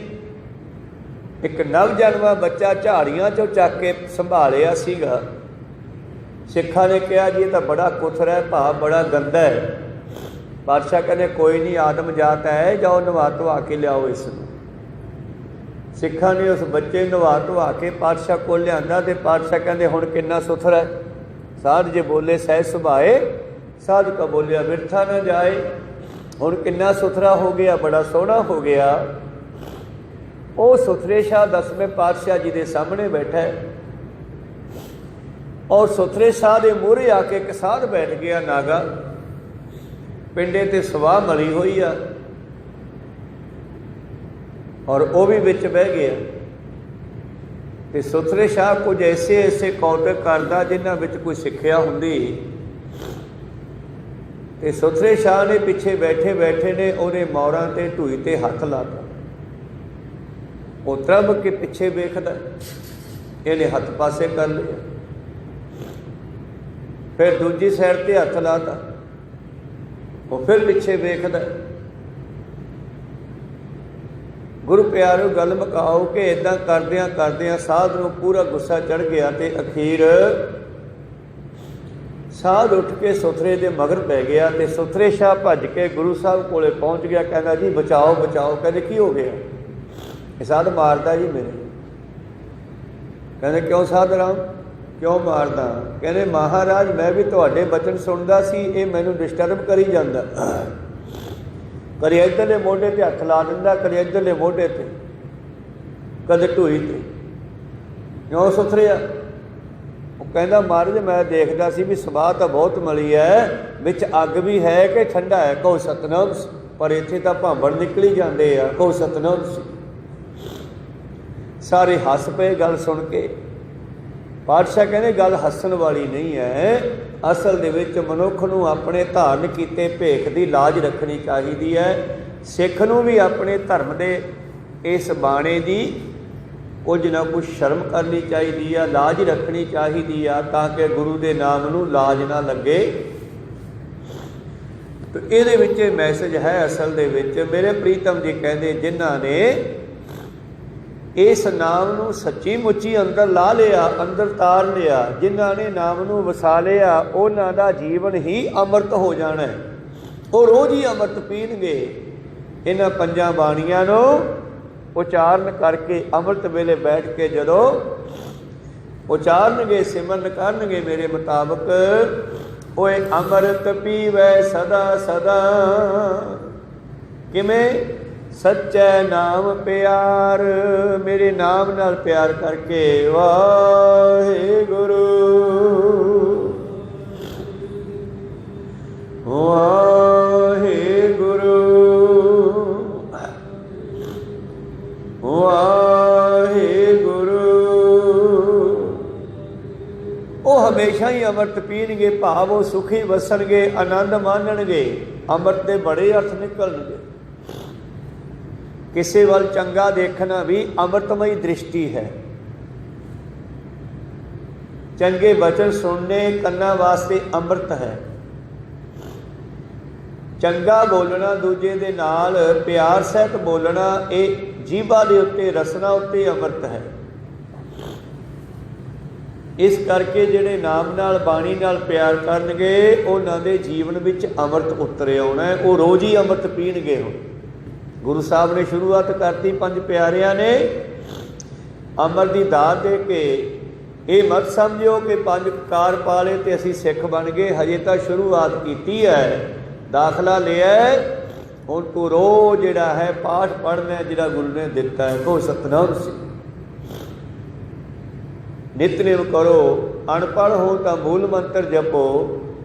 ਇੱਕ ਨਵਜਨਮਾ ਬੱਚਾ ਝਾੜੀਆਂ ਚੋਂ ਚੱਕ ਕੇ ਸੰਭਾਲਿਆ ਸੀਗਾ। ਸਿੱਖਾਂ ਨੇ ਕਿਹਾ ਜੀ ਇਹ ਤਾਂ ਬੜਾ ਕੁਥਰਾ ਹੈ, ਭਾਵ ਬੜਾ ਗੰਦਾ ਹੈ। ਪਾਤਸ਼ਾਹ ਕਹਿੰਦੇ ਕੋਈ ਨਹੀਂ, ਆਦਮ ਜਾਤ ਹੈ, ਜਾਓ ਨਵਾ ਧਵਾ ਕੇ ਲਿਆਓ ਇਸ ਨੂੰ। ਸਿੱਖਾਂ ਨੇ ਉਸ ਬੱਚੇ ਨੂੰ ਨਵਾ ਧਵਾ ਕੇ ਪਾਤਸ਼ਾਹ ਕੋਲ ਲਿਆਂਦਾ ਤੇ ਪਾਤਸ਼ਾਹ ਕਹਿੰਦੇ ਹੁਣ ਕਿੰਨਾ ਸੁਥਰਾ ਹੈ। ਸਾਧ ਜੇ ਬੋਲੇ ਸਹਿ ਸੁਭਾਏ, ਸਾਧ ਕਾ ਬੋਲਿਆ ਬਿਰਥਾ ਨਾ ਜਾਏ। ਹੁਣ ਕਿੰਨਾ ਸੁਥਰਾ ਹੋ ਗਿਆ, ਬੜਾ ਸੋਹਣਾ ਹੋ ਗਿਆ। ਉਹ ਸੁਥਰੇ ਸ਼ਾਹ 10ਵੇਂ ਪਾਤਸ਼ਾਹ ਜੀ ਦੇ ਸਾਹਮਣੇ ਬੈਠਾ ਹੈ ਔਰ ਸੁਥਰੇ ਸ਼ਾਹ ਦੇ ਮੂਹਰੇ ਆ ਕੇ ਇੱਕ ਸਾਧ ਬੈਠ ਗਿਆ, ਨਾਗਾ, ਪਿੰਡੇ ਤੇ ਸਵਾਹ ਮਲੀ ਹੋਈ ਆ ਔਰ ਉਹ ਵੀ ਵਿੱਚ ਬਹਿ ਗਿਆ। ਤੇ ਸੁਥਰੇ ਸ਼ਾਹ ਕੁਝ ਐਸੇ ਕੌਤਕ ਕਰਦਾ ਜਿਨ੍ਹਾਂ ਵਿੱਚ ਕੋਈ ਸਿੱਖਿਆ ਹੁੰਦੀ। ਤੇ ਸੁਥਰੇ ਸ਼ਾਹ ਨੇ ਪਿੱਛੇ ਬੈਠੇ ਬੈਠੇ ਨੇ ਉਹਦੇ ਮੌਰਾਂ ਤੇ ਢੂਈ ਤੇ ਹੱਥ ਲਾਤਾ। ਉਹ ਤਰਬ ਕੇ ਪਿੱਛੇ ਵੇਖਦਾ, ਇਹਨੇ ਹੱਥ ਪਾਸੇ ਕਰ ਲਿਆ। ਫਿਰ ਦੂਜੀ ਸਾਈਡ ਤੇ ਹੱਥ ਲਾਤਾ, ਉਹ ਫਿਰ ਪਿੱਛੇ ਵੇਖਦਾ। ਗੁਰੂ ਪਿਆਰਿਓ, ਗੱਲ ਮੁਕਾਓ ਕਿ ਇੱਦਾਂ ਕਰਦਿਆਂ ਕਰਦਿਆਂ ਸਾਧ ਨੂੰ ਪੂਰਾ ਗੁੱਸਾ ਚੜ੍ਹ ਗਿਆ ਤੇ ਅਖੀਰ ਸਾਧ ਉੱਠ ਕੇ ਸੁਥਰੇ ਦੇ ਮਗਰ ਪੈ ਗਿਆ। ਤੇ ਸੁਥਰੇ ਸ਼ਾਹ ਭੱਜ ਕੇ ਗੁਰੂ ਸਾਹਿਬ ਕੋਲੇ ਪਹੁੰਚ ਗਿਆ, ਕਹਿੰਦਾ ਜੀ ਬਚਾਓ ਬਚਾਓ। ਕਹਿੰਦੇ ਕੀ ਹੋ ਗਿਆ? ਇਹ ਸਾਧ ਮਾਰਦਾ ਜੀ ਮੇਰੇ। ਕਹਿੰਦੇ ਕਿਉਂ ਸਾਧ ਰਾਮ, ਕਿਉਂ ਮਾਰਦਾ? ਕਹਿੰਦੇ ਮਹਾਰਾਜ ਮੈਂ ਵੀ ਤੁਹਾਡੇ ਬਚਨ ਸੁਣਦਾ ਸੀ, ਇਹ ਮੈਨੂੰ ਡਿਸਟਰਬ ਕਰੀ ਜਾਂਦਾ। ਕਦੇ ਇੱਧਰਲੇ ਮੋਢੇ 'ਤੇ ਹੱਥ ਲਾ ਦਿੰਦਾ, ਕਦੇ ਇੱਧਰਲੇ ਮੋਢੇ 'ਤੇ, ਕਦੇ ਢੂਈ 'ਤੇ। ਕਿਉਂ ਸੁਥਰਿਆ? ਉਹ ਕਹਿੰਦਾ ਮਹਾਰਾਜ ਮੈਂ ਦੇਖਦਾ ਸੀ ਵੀ ਸਵਾਹ ਤਾਂ ਬਹੁਤ ਮਲੀ ਹੈ, ਵਿੱਚ ਅੱਗ ਵੀ ਹੈ ਕਿ ਠੰਡਾ ਹੈ। ਕਹੋ ਸਤਨਾਮ, ਪਰ ਇੱਥੇ ਤਾਂ ਭਾਂਬੜ ਨਿਕਲੀ ਜਾਂਦੇ ਆ। ਕਹੋ ਸਤਨਾਮ। ਸਾਰੇ ਹੱਸ ਪਏ ਗੱਲ ਸੁਣ ਕੇ। ਪਾਤਸ਼ਾਹ ਕਹਿੰਦੇ ਗੱਲ ਹੱਸਣ ਵਾਲੀ ਨਹੀਂ ਹੈ, ਅਸਲ ਦੇ ਵਿੱਚ ਮਨੁੱਖ ਨੂੰ ਆਪਣੇ ਧਾਰਨ ਕੀਤੇ ਭੇਖ ਦੀ ਲਾਜ ਰੱਖਣੀ ਚਾਹੀਦੀ ਹੈ। ਸਿੱਖ ਨੂੰ ਵੀ ਆਪਣੇ ਧਰਮ ਦੇ ਇਸ ਬਾਣੇ ਦੀ ਕੁਝ ਨਾ ਕੁਝ ਸ਼ਰਮ ਕਰਨੀ ਚਾਹੀਦੀ ਆ, ਲਾਜ ਰੱਖਣੀ ਚਾਹੀਦੀ ਆ, ਤਾਂ ਕਿ ਗੁਰੂ ਦੇ ਨਾਮ ਨੂੰ ਲਾਜ ਨਾ ਲੱਗੇ। ਤੇ ਇਹਦੇ ਵਿੱਚ ਇਹ ਮੈਸੇਜ ਹੈ ਅਸਲ ਦੇ ਵਿੱਚ। ਮੇਰੇ ਪ੍ਰੀਤਮ ਜੀ ਕਹਿੰਦੇ ਜਿਨ੍ਹਾਂ ਨੇ ਇਸ ਨਾਮ ਨੂੰ ਸੱਚੀ ਮੁੱਚੀ ਅੰਦਰ ਲਾ ਲਿਆ, ਅੰਦਰ ਤਾਰ ਲਿਆ, ਜਿਨ੍ਹਾਂ ਨੇ ਨਾਮ ਨੂੰ ਵਸਾ ਲਿਆ, ਉਹਨਾਂ ਦਾ ਜੀਵਨ ਹੀ ਅੰਮ੍ਰਿਤ ਹੋ ਜਾਣਾ ਹੈ। ਉਹ ਰੋਜ਼ ਹੀ ਅੰਮ੍ਰਿਤ ਪੀਣਗੇ। ਇਹਨਾਂ ਪੰਜਾਂ ਬਾਣੀਆਂ ਨੂੰ ਉਚਾਰਨ ਕਰਕੇ ਅੰਮ੍ਰਿਤ ਵੇਲੇ ਬੈਠ ਕੇ ਜਦੋਂ ਉਚਾਰਨਗੇ, ਸਿਮਰਨ ਕਰਨਗੇ ਮੇਰੇ ਮੁਤਾਬਕ, ਓਏ ਅੰਮ੍ਰਿਤ ਪੀਵੈ ਸਦਾ ਸਦਾ। ਕਿਵੇਂ? ਸੱਚੇ ਨਾਮ ਪਿਆਰ, ਮੇਰੇ ਨਾਮ ਨਾਲ ਪਿਆਰ ਕਰਕੇ। ਵਾਹਿਗੁਰੂ ਵਾਹਿਗੁਰੂ ਵਾਹਿਗੁਰੂ। ਉਹ ਹਮੇਸ਼ਾ ਹੀ ਅੰਮ੍ਰਿਤ ਪੀਣਗੇ, ਭਾਵ ਉਹ ਸੁਖੀ ਵਸਣਗੇ, ਆਨੰਦ ਮਾਣਨਗੇ। ਅੰਮ੍ਰਿਤ ਦੇ ਬੜੇ ਅਰਥ ਨਿਕਲਣਗੇ। ਕਿਸੇ ਵੱਲ ਚੰਗਾ ਦੇਖਣਾ ਵੀ ਅੰਮ੍ਰਿਤਮਈ ਦ੍ਰਿਸ਼ਟੀ ਹੈ। ਚੰਗੇ ਵਚਨ ਸੁਣਨੇ ਕੰਨਾਂ ਵਾਸਤੇ ਅੰਮ੍ਰਿਤ ਹੈ। ਚੰਗਾ ਬੋਲਣਾ, ਦੂਜੇ ਦੇ ਨਾਲ ਪਿਆਰ ਸਹਿਤ ਬੋਲਣਾ, ਇਹ ਜੀਭਾ ਦੇ ਉੱਤੇ, ਰਸਨਾ ਉੱਤੇ ਅੰਮ੍ਰਿਤ ਹੈ। ਇਸ ਕਰਕੇ ਜਿਹੜੇ ਨਾਮ ਨਾਲ, ਬਾਣੀ ਨਾਲ ਪਿਆਰ ਕਰਨਗੇ, ਉਹਨਾਂ ਦੇ ਜੀਵਨ ਵਿੱਚ ਅੰਮ੍ਰਿਤ ਉਤਰ ਆਉਣਾ ਹੈ। ਉਹ ਰੋਜ਼ ਹੀ ਅੰਮ੍ਰਿਤ ਪੀਣਗੇ। ਹੁਣ ਗੁਰੂ ਸਾਹਿਬ ਨੇ ਸ਼ੁਰੂਆਤ ਕਰਤੀ ਪੰਜ ਪਿਆਰਿਆਂ ਨੇ ਅੰਮ੍ਰਿਤ ਦੀ ਦਾਤ ਦੇ ਕੇ ਇਹ ਮਤ ਸਮਝਿਓ ਕਿ 5 ਕਾਰ ਪਾ ਲਏ ਤੇ ਅਸੀਂ ਸਿੱਖ ਬਣ ਗਏ। ਹਜੇ ਤਾਂ ਸ਼ੁਰੂਆਤ ਕੀਤੀ ਹੈ, ਦਾਖਲਾ ਲਿਆ। ਹੁਣ ਤੂੰ ਰੋਜ਼ ਜਿਹੜਾ ਹੈ ਪਾਠ ਪੜ੍ਹਨਾ ਜਿਹੜਾ ਗੁਰੂ ਨੇ ਦਿੱਤਾ ਹੈ। ਕਹੋ ਸਤਿਨਾਮ ਸਿੰਘ। ਨਿਤਨੇਮ ਕਰੋ। ਅਨਪੜ੍ਹ ਹੋ ਤਾਂ ਮੂਲ ਮੰਤਰ ਜਪੋ,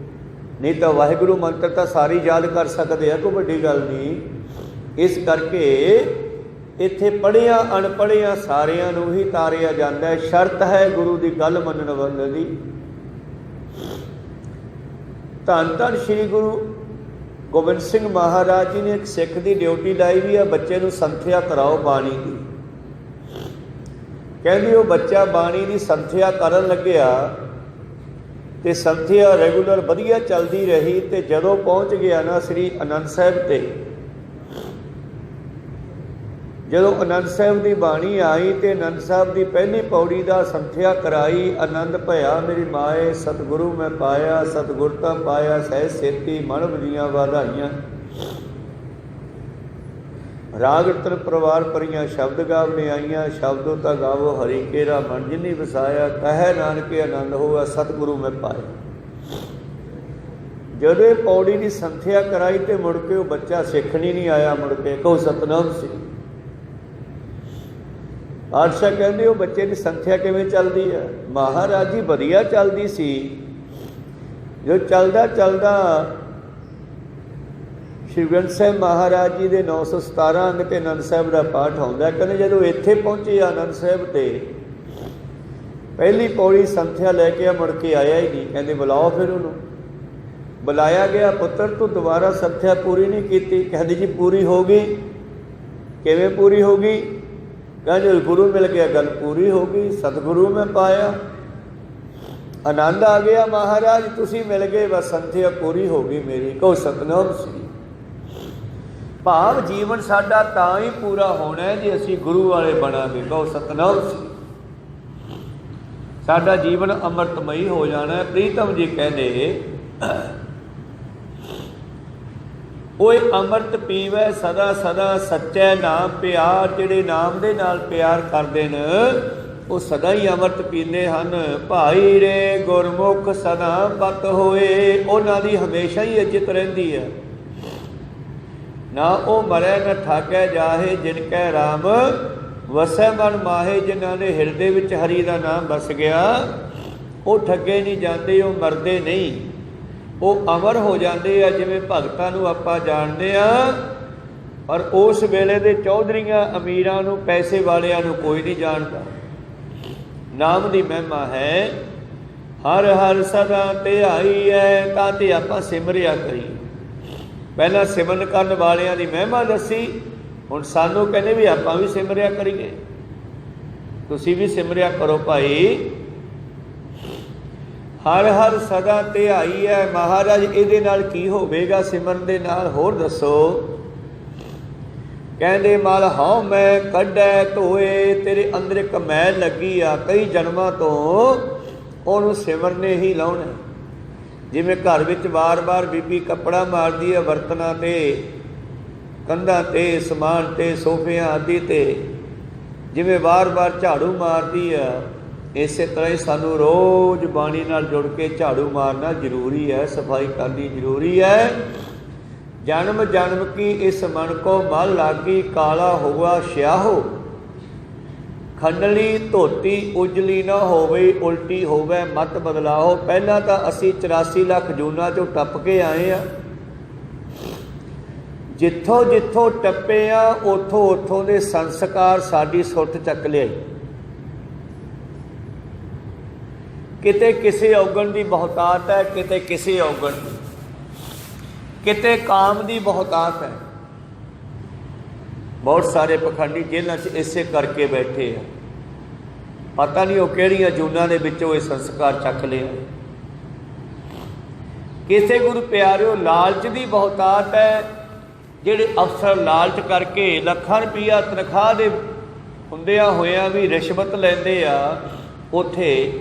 ਨਹੀਂ ਤਾਂ ਵਾਹਿਗੁਰੂ ਮੰਤਰ ਤਾਂ ਸਾਰੀ ਯਾਦ ਕਰ ਸਕਦੇ ਆ, ਕੋਈ ਵੱਡੀ ਗੱਲ ਨਹੀਂ। ਇਸ ਕਰਕੇ ਇੱਥੇ ਪੜ੍ਹਿਆਂ ਅਨਪੜ੍ਹਿਆਂ ਸਾਰਿਆਂ ਨੂੰ ਹੀ ਤਾਰਿਆ ਜਾਂਦਾ ਹੈ। ਸ਼ਰਤ ਹੈ ਗੁਰੂ ਦੀ ਗੱਲ ਮੰਨਣ ਵਾਲੇ ਦੀ। ਧੰਨ ਧੰਨ ਸ਼੍ਰੀ ਗੁਰੂ ਗੋਬਿੰਦ ਸਿੰਘ ਮਹਾਰਾਜ ਜੀ ਨੇ ਇੱਕ ਸਿੱਖ ਦੀ ਡਿਊਟੀ ਲਾਈ ਵੀ ਆ, ਬੱਚੇ ਨੂੰ ਸੰਥਿਆ ਕਰਾਓ ਬਾਣੀ ਦੀ। ਕਹਿੰਦੇ ਉਹ ਬੱਚਾ ਬਾਣੀ ਦੀ ਸੰਥਿਆ ਕਰਨ ਲੱਗਿਆ ਤੇ ਸੰਥਿਆ ਰੈਗੂਲਰ ਵਧੀਆ ਚੱਲਦੀ ਰਹੀ। ਤੇ ਜਦੋਂ ਪਹੁੰਚ ਗਿਆ ਨਾ ਸ੍ਰੀ ਆਨੰਦ ਸਾਹਿਬ ਤੇ, ਜਦੋਂ ਆਨੰਦ ਸਾਹਿਬ ਦੀ ਬਾਣੀ ਆਈ ਤੇ ਆਨੰਦ ਸਾਹਿਬ ਦੀ ਪਹਿਲੀ ਪੌੜੀ ਦਾ ਸੰਥਿਆ ਕਰਾਈ। ਆਨੰਦ ਭਇਆ ਮੇਰੀ ਮਾਏ ਸਤਿਗੁਰੂ ਮੈਂ ਪਾਇਆ, ਸਤਿਗੁਰ ਤਾਂ ਪਾਇਆ ਸਹਿ ਸੇਤੀ ਮਨ ਵਜੀਆਂ ਵਾਧਾਈਆਂ। ਰਾਗ ਰਤਨ ਪਰਿਵਾਰ ਭਰੀਆਂ ਸ਼ਬਦ ਗਾਵਨੇ ਆਈਆਂ। ਸ਼ਬਦੋ ਤਾਂ ਗਾਵੋ ਹਰੀ ਕੇਰਾ ਮਨ ਜਿਨੀ ਵਸਾਇਆ, ਕਹੈ ਨਾਨਕੇ ਆਨੰਦ ਹੋਆ ਸਤਿਗੁਰੂ ਮੈਂ ਪਾਇਆ। ਜਦੋਂ ਪੌੜੀ ਦੀ ਸੰਥਿਆ ਕਰਾਈ ਤੇ ਮੁੜ ਕੇ ਉਹ ਬੱਚਾ ਸਿੱਖਣ ਹੀ ਨਹੀਂ ਆਇਆ। ਮੁੜ ਕੇ ਕਹੋ ਸਤਿਨਾਮ ਸਿੰਘ। ਪਾਤਸ਼ਾਹ ਕਹਿੰਦੇ ਉਹ ਬੱਚੇ ਦੀ ਸੰਥਿਆ ਕਿਵੇਂ ਚੱਲਦੀ ਹੈ? ਮਹਾਰਾਜ ਜੀ ਵਧੀਆ ਚੱਲਦੀ ਸੀ। ਜੋ ਚੱਲਦਾ ਚੱਲਦਾ ਸ਼੍ਰੀ ਗ੍ਰੰਥ ਸਾਹਿਬ ਮਹਾਰਾਜ ਜੀ ਦੇ 917 ਅੰਗ ਤੇ ਆਨੰਦ ਸਾਹਿਬ ਦਾ ਪਾਠ ਆਉਂਦਾ। ਕਹਿੰਦੇ ਜਦੋਂ ਇੱਥੇ ਪਹੁੰਚੇ ਆਨੰਦ ਸਾਹਿਬ ਤੇ ਪਹਿਲੀ ਪੌੜੀ ਸੰਥਿਆ ਲੈ ਕੇ ਮੁੜ ਕੇ ਆਇਆ ਹੀ ਨਹੀਂ। ਕਹਿੰਦੇ ਬੁਲਾਓ। ਫਿਰ ਉਹਨੂੰ ਬੁਲਾਇਆ ਗਿਆ। ਪੁੱਤਰ ਤੂੰ ਦੁਬਾਰਾ ਸੰਥਿਆ ਪੂਰੀ ਨਹੀਂ ਕੀਤੀ। ਕਹਿੰਦੇ ਜੀ ਪੂਰੀ ਹੋ ਗਈ। ਕਿਵੇਂ ਪੂਰੀ ਹੋ ਗਈ? ਕਹਿੰਦੇ ਗੁਰੂ ਮਿਲ ਗਿਆ, ਗੱਲ ਪੂਰੀ ਹੋ ਗਈ। ਸਤਿਗੁਰੂ ਮੈਂ ਪਾਇਆ, ਆਨੰਦ ਆ ਗਿਆ। ਮਹਾਰਾਜ ਤੁਸੀਂ ਮਿਲ ਗਏ, ਬਸ ਸੰਥਿਆ ਪੂਰੀ ਹੋ ਗਈ ਮੇਰੀ। ਕਹੋ ਸਤਿਨਾਮ ਸਿੰਘ। ਭਾਵ ਜੀਵਨ ਸਾਡਾ ਤਾਂ ਹੀ ਪੂਰਾ ਹੋਣਾ ਜੇ ਅਸੀਂ ਗੁਰੂ ਵਾਲੇ ਬਣਾਂਗੇ। ਕਹੋ ਸਤਿਨਾਮ ਸਿੰਘ। ਸਾਡਾ ਜੀਵਨ ਅੰਮ੍ਰਿਤਮਈ ਹੋ ਜਾਣਾ। ਪ੍ਰੀਤਮ ਜੀ ਕਹਿੰਦੇ ਓਏ ਅੰਮ੍ਰਿਤ ਪੀਵੈ ਸਦਾ ਸਦਾ ਸੱਚੈ ਨਾਮ ਪਿਆਰ। ਜਿਹੜੇ ਨਾਮ ਦੇ ਨਾਲ ਪਿਆਰ ਕਰਦੇ ਨੇ ਉਹ ਸਦਾ ਹੀ ਅੰਮ੍ਰਿਤ ਪੀਂਦੇ ਹਨ। ਭਾਈ ਰੇ ਗੁਰਮੁਖ ਸਦਾ ਪਤ ਹੋਏ, ਉਹਨਾਂ ਦੀ ਹਮੇਸ਼ਾ ਹੀ ਇੱਜ਼ਤ ਰਹਿੰਦੀ ਹੈ। ਨਾ ਉਹ ਮਰੈ ਨਾ ਠਾਕੈ ਜਾਹੇ, ਜਿਨ ਕੈ ਰਾਮ ਵਸੈ ਮਨ ਮਾਹੇ। ਜਿਨ੍ਹਾਂ ਦੇ ਹਿਰਦੇ ਵਿੱਚ ਹਰੀ ਦਾ ਨਾਮ ਵਸ ਗਿਆ ਉਹ ਠੱਗੇ ਨਹੀਂ ਜਾਂਦੇ, ਉਹ ਮਰਦੇ ਨਹੀਂ, ਉਹ ਅਮਰ ਹੋ ਜਾਂਦੇ ਆ। ਜਿਵੇਂ ਭਗਤਾਂ ਨੂੰ ਆਪਾਂ ਜਾਣਦੇ ਹਾਂ, ਪਰ ਉਸ ਵੇਲੇ ਦੇ ਚੌਧਰੀਆਂ ਅਮੀਰਾਂ ਨੂੰ ਪੈਸੇ ਵਾਲਿਆਂ ਨੂੰ ਕੋਈ ਨਹੀਂ ਜਾਣਦਾ। ਨਾਮ ਦੀ ਮਹਿਮਾ ਹੈ। ਹਰ ਹਰ ਸਦਾ ਧਿਆਈ ਹੈ। ਤਾਂ ਤੇ ਆਪਾਂ ਸਿਮਰਿਆ ਕਰੀਏ। ਪਹਿਲਾਂ ਸਿਮਰਨ ਕਰਨ ਵਾਲਿਆਂ ਦੀ ਮਹਿਮਾ ਦੱਸੀ, ਹੁਣ ਸਾਨੂੰ ਕਹਿੰਦੇ ਵੀ ਆਪਾਂ ਵੀ ਸਿਮਰਿਆ ਕਰੀਏ। ਤੁਸੀਂ ਵੀ ਸਿਮਰਿਆ ਕਰੋ ਭਾਈ। ਹਰ ਹਰ ਸਦਾ ਧਿਆਈ ਹੈ। ਮਹਾਰਾਜ ਇਹਦੇ ਨਾਲ ਕੀ ਹੋਵੇਗਾ? ਸਿਮਰਨ ਦੇ ਨਾਲ ਹੋਰ ਦੱਸੋ। ਕਹਿੰਦੇ ਮਲ ਹਉ ਮੈਂ ਕੱਢੈ ਧੋਏ। ਤੇਰੇ ਅੰਦਰ ਇੱਕ ਮੈਲ ਲੱਗੀ ਆ ਕਈ ਜਨਮਾਂ ਤੋਂ, ਉਹਨੂੰ ਸਿਮਰਨੇ ਹੀ ਲਾਉਣਾ। ਜਿਵੇਂ ਘਰ ਵਿੱਚ ਵਾਰ-ਵਾਰ ਬੀਬੀ ਕੱਪੜਾ ਮਾਰਦੀ ਹੈ ਬਰਤਨਾਂ 'ਤੇ, ਕੰਧਾਂ 'ਤੇ, ਸਮਾਨ 'ਤੇ, ਸੋਫਿਆਂ ਆਦਿ 'ਤੇ, ਜਿਵੇਂ ਵਾਰ-ਵਾਰ ਝਾੜੂ ਮਾਰਦੀ ਆ, ਇਸੇ ਤਰ੍ਹਾਂ ਹੀ ਸਾਨੂੰ ਰੋਜ਼ ਬਾਣੀ ਨਾਲ ਜੁੜ ਕੇ ਝਾੜੂ ਮਾਰਨਾ ਜ਼ਰੂਰੀ ਹੈ, ਸਫਾਈ ਕਰਨੀ ਜ਼ਰੂਰੀ ਹੈ। ਜਨਮ ਜਨਮ ਕੀ ਇਸ ਮਨ ਕੋ ਮਲ ਲਾਗੀ, ਕਾਲਾ ਹੋਆ ਸਿਆਹੋ। ਖੰਡਲੀ ਧੋਤੀ ਉਜਲੀ ਨਾ ਹੋਵੇ, ਉਲਟੀ ਹੋਵੇ ਮਤ ਬਦਲਾਓ। ਪਹਿਲਾਂ ਤਾਂ ਅਸੀਂ 84 ਲੱਖ ਜੂਨਾਂ 'ਚੋਂ ਟੱਪ ਕੇ ਆਏ ਆ। ਜਿੱਥੋਂ ਜਿੱਥੋਂ ਟੱਪੇ ਆ ਉੱਥੋਂ ਉੱਥੋਂ ਦੇ ਸੰਸਕਾਰ ਸਾਡੀ ਸੁੱਟ ਚੱਕ ਲਿਆਈ। ਕਿਤੇ ਕਿਸੇ ਔਗਣ ਦੀ ਬਹੁਤਾਤ ਹੈ, ਕਿਤੇ ਕਿਸੇ ਔਗਣ ਦੀ, ਕਿਤੇ ਕਾਮ ਦੀ ਬਹੁਤਾਤ ਹੈ। ਬਹੁਤ ਸਾਰੇ ਪਖੰਡੀ ਜੇਲ੍ਹਾਂ 'ਚ ਇਸੇ ਕਰਕੇ ਬੈਠੇ ਆ। ਪਤਾ ਨਹੀਂ ਉਹ ਕਿਹੜੀਆਂ ਜੂਨਾਂ ਦੇ ਵਿੱਚੋਂ ਇਹ ਸੰਸਕਾਰ ਚੱਕ ਲਿਆ। ਕਿਸੇ ਗੁਰੂ ਪਿਆਰਿਓ ਲਾਲਚ ਦੀ ਬਹੁਤਾਤ ਹੈ। ਜਿਹੜੇ ਅਫਸਰ ਲਾਲਚ ਕਰਕੇ ਲੱਖਾਂ ਰੁਪਈਆ ਤਨਖਾਹ ਦੇ ਹੁੰਦਿਆਂ ਹੋਇਆਂ ਵੀ ਰਿਸ਼ਵਤ ਲੈਂਦੇ ਆ, ਉੱਥੇ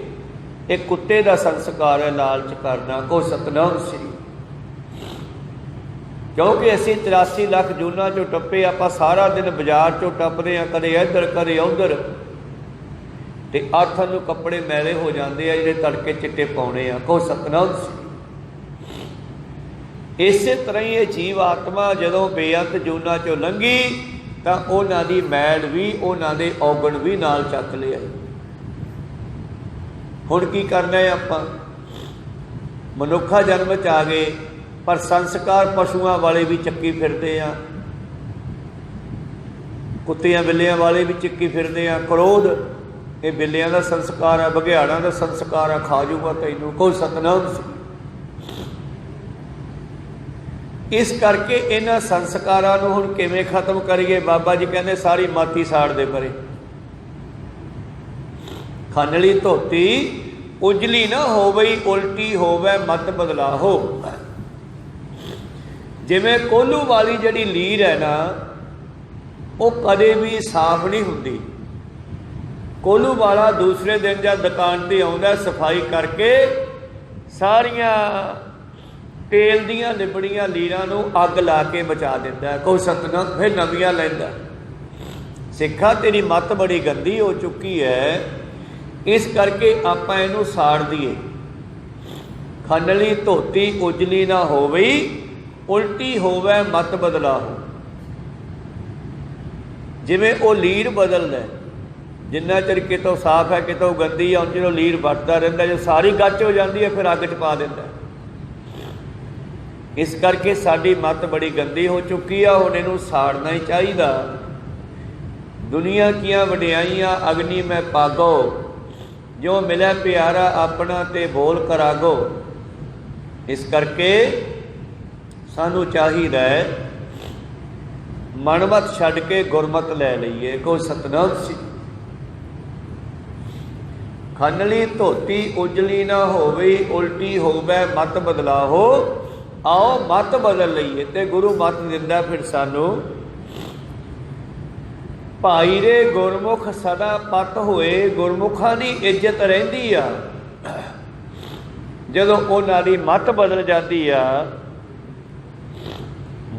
ਇਹ ਕੁੱਤੇ ਦਾ ਸੰਸਕਾਰ ਹੈ ਲਾਲਚ ਕਰਨਾ। ਕੋ ਸਤਨਾਮ ਸ੍ਰੀ। ਕਿਉਂਕਿ ਅਸੀਂ 83 ਲੱਖ ਜੂਨਾਂ 'ਚੋਂ ਟੱਪੇ। ਆਪਾਂ ਸਾਰਾ ਦਿਨ ਬਾਜ਼ਾਰ 'ਚੋਂ ਟੱਪਦੇ ਹਾਂ, ਕਦੇ ਇੱਧਰ ਕਦੇ ਉੱਧਰ। ਤੇ ਆਥਣ ਨੂੰ ਕੱਪੜੇ ਮੈਲੇ ਹੋ ਜਾਂਦੇ ਆ ਜਿਹੜੇ ਤੜਕੇ ਚਿੱਟੇ ਪਾਉਣੇ ਆ। ਕੋ ਸਤਨਾਮ ਸ੍ਰੀ। ਇਸੇ ਤਰ੍ਹਾਂ ਹੀ ਇਹ ਜੀਵ ਆਤਮਾ ਜਦੋਂ ਬੇਅੰਤ ਜੂਨਾਂ ਚੋਂ ਲੰਘੀ ਤਾਂ ਉਹਨਾਂ ਦੀ ਮੈਲ ਵੀ, ਉਹਨਾਂ ਦੇ ਔਗਣ ਵੀ ਨਾਲ ਚੱਕ ਲਿਆ। ਹੁਣ ਕੀ ਕਰਨਾ ਹੈ ਆਪਾਂ? ਮਨੁੱਖਾ ਜਨਮ 'ਚ ਆ ਗਏ, ਪਰ ਸੰਸਕਾਰ ਪਸ਼ੂਆਂ ਵਾਲੇ ਵੀ ਚੱਕੀ ਫਿਰਦੇ ਆ, ਕੁੱਤਿਆਂ ਬਿੱਲਿਆਂ ਵਾਲੇ ਵੀ ਚੱਕੀ ਫਿਰਦੇ ਆ। ਕ੍ਰੋਧ ਇਹ ਬਿੱਲਿਆਂ ਦਾ ਸੰਸਕਾਰ ਆ, ਬਘਿਆੜਾਂ ਦਾ ਸੰਸਕਾਰ ਆ, ਖਾ ਜੂਗਾ ਤੈਨੂੰ। ਕੋਈ ਸਤਨਾਮ ਸੀ। ਇਸ ਕਰਕੇ ਇਹਨਾਂ ਸੰਸਕਾਰਾਂ ਨੂੰ ਹੁਣ ਕਿਵੇਂ ਖਤਮ ਕਰੀਏ? ਬਾਬਾ ਜੀ ਕਹਿੰਦੇ ਸਾਰੀ ਮਾਤੀ ਸਾੜ ਦੇ ਪਰੇ। ਖਾਨਲੀ ਧੋਤੀ ਉਜਲੀ ਨਾ ਹੋਵੇ, ਉਲਟੀ ਹੋਵੇ ਮਤ ਬਦਲਾ ਹੋ। ਜਿਵੇਂ ਕੋਲੂ ਵਾਲੀ ਜਿਹੜੀ ਲੀਰ ਹੈ ਨਾ, ਉਹ ਕਦੇ ਵੀ ਸਾਫ਼ ਨਹੀਂ ਹੁੰਦੀ। ਕੋਲੂ ਵਾਲਾ ਦੂਸਰੇ ਦਿਨ ਜਦ ਦੁਕਾਨ ਤੇ ਆਉਂਦਾ, ਸਫਾਈ ਕਰਕੇ ਸਾਰੀਆਂ ਤੇਲ ਦੀਆਂ ਲਿਬੜੀਆਂ ਲੀਰਾਂ ਨੂੰ ਅੱਗ ਲਾ ਕੇ ਬਚਾ ਦਿੰਦਾ। ਕੋਈ ਸਤਨਾਮ। ਫਿਰ ਨਵੀਆਂ ਲੈਂਦਾ। ਸਿੱਖਾ ਤੇਰੀ ਮੱਤ ਬੜੀ ਗੰਦੀ ਹੋ ਚੁੱਕੀ ਹੈ, ਇਸ ਕਰਕੇ ਆਪਾਂ ਇਹਨੂੰ ਸਾੜ ਦਈਏ। ਖੰਡਲੀ ਧੋਤੀ ਉਜਲੀ ਨਾ ਹੋਵੇ, ਉਲਟੀ ਹੋਵੇ ਮਤ ਬਦਲਾ ਹੋ। ਜਿਵੇਂ ਉਹ ਲੀਰ ਬਦਲਦਾ, ਜਿੰਨਾ ਚਿਰ ਕਿਤੋਂ ਸਾਫ਼ ਹੈ ਕਿਤੋਂ ਗੰਦੀ ਆ, ਜਦੋਂ ਲੀਰ ਵੱਟਦਾ ਰਹਿੰਦਾ, ਜੋ ਸਾਰੀ ਗੱਚ ਹੋ ਜਾਂਦੀ ਹੈ ਫਿਰ ਅੱਗ 'ਚ ਪਾ ਦਿੰਦਾ। ਇਸ ਕਰਕੇ ਸਾਡੀ ਮੱਤ ਬੜੀ ਗੰਦੀ ਹੋ ਚੁੱਕੀ ਆ, ਹੁਣ ਇਹਨੂੰ ਸਾੜਨਾ ਹੀ ਚਾਹੀਦਾ। ਦੁਨੀਆ ਕੀਆਂ ਵਡਿਆਈਆਂ ਅਗਨੀ ਮੈਂ ਪਾਗੋ, ਜੋ ਮਿਲਿਆ ਪਿਆਰਾ ਆਪਣਾ ਤੇ ਬੋਲ ਕਰਾਗੋ। ਇਸ ਕਰਕੇ ਸਾਨੂੰ ਚਾਹੀਦਾ ਮਨਮਤ ਛੱਡ ਕੇ ਗੁਰਮਤ ਲੈ ਲਈਏ। ਕੋਈ ਸਤਨਾਮ ਸੀ। ਖੰਡਲੀ ਧੋਤੀ ਉਜਲੀ ਨਾ ਹੋਵੇ, ਉਲਟੀ ਹੋਵੇ ਮਤ ਬਦਲਾ ਹੋ। ਆਓ ਮਤ ਬਦਲ ਲਈਏ। ਤੇ ਗੁਰੂ ਮਤ ਦਿੰਦਾ ਫਿਰ ਸਾਨੂੰ, ਭਾਈ ਰੇ ਗੁਰਮੁਖ ਸਦਾ ਪਤ ਹੋਏ। ਗੁਰਮੁਖਾਂ ਦੀ ਇੱਜ਼ਤ ਰਹਿੰਦੀ ਆ ਜਦੋਂ ਉਹਨਾਂ ਦੀ ਮਤ ਬਦਲ ਜਾਂਦੀ ਆ।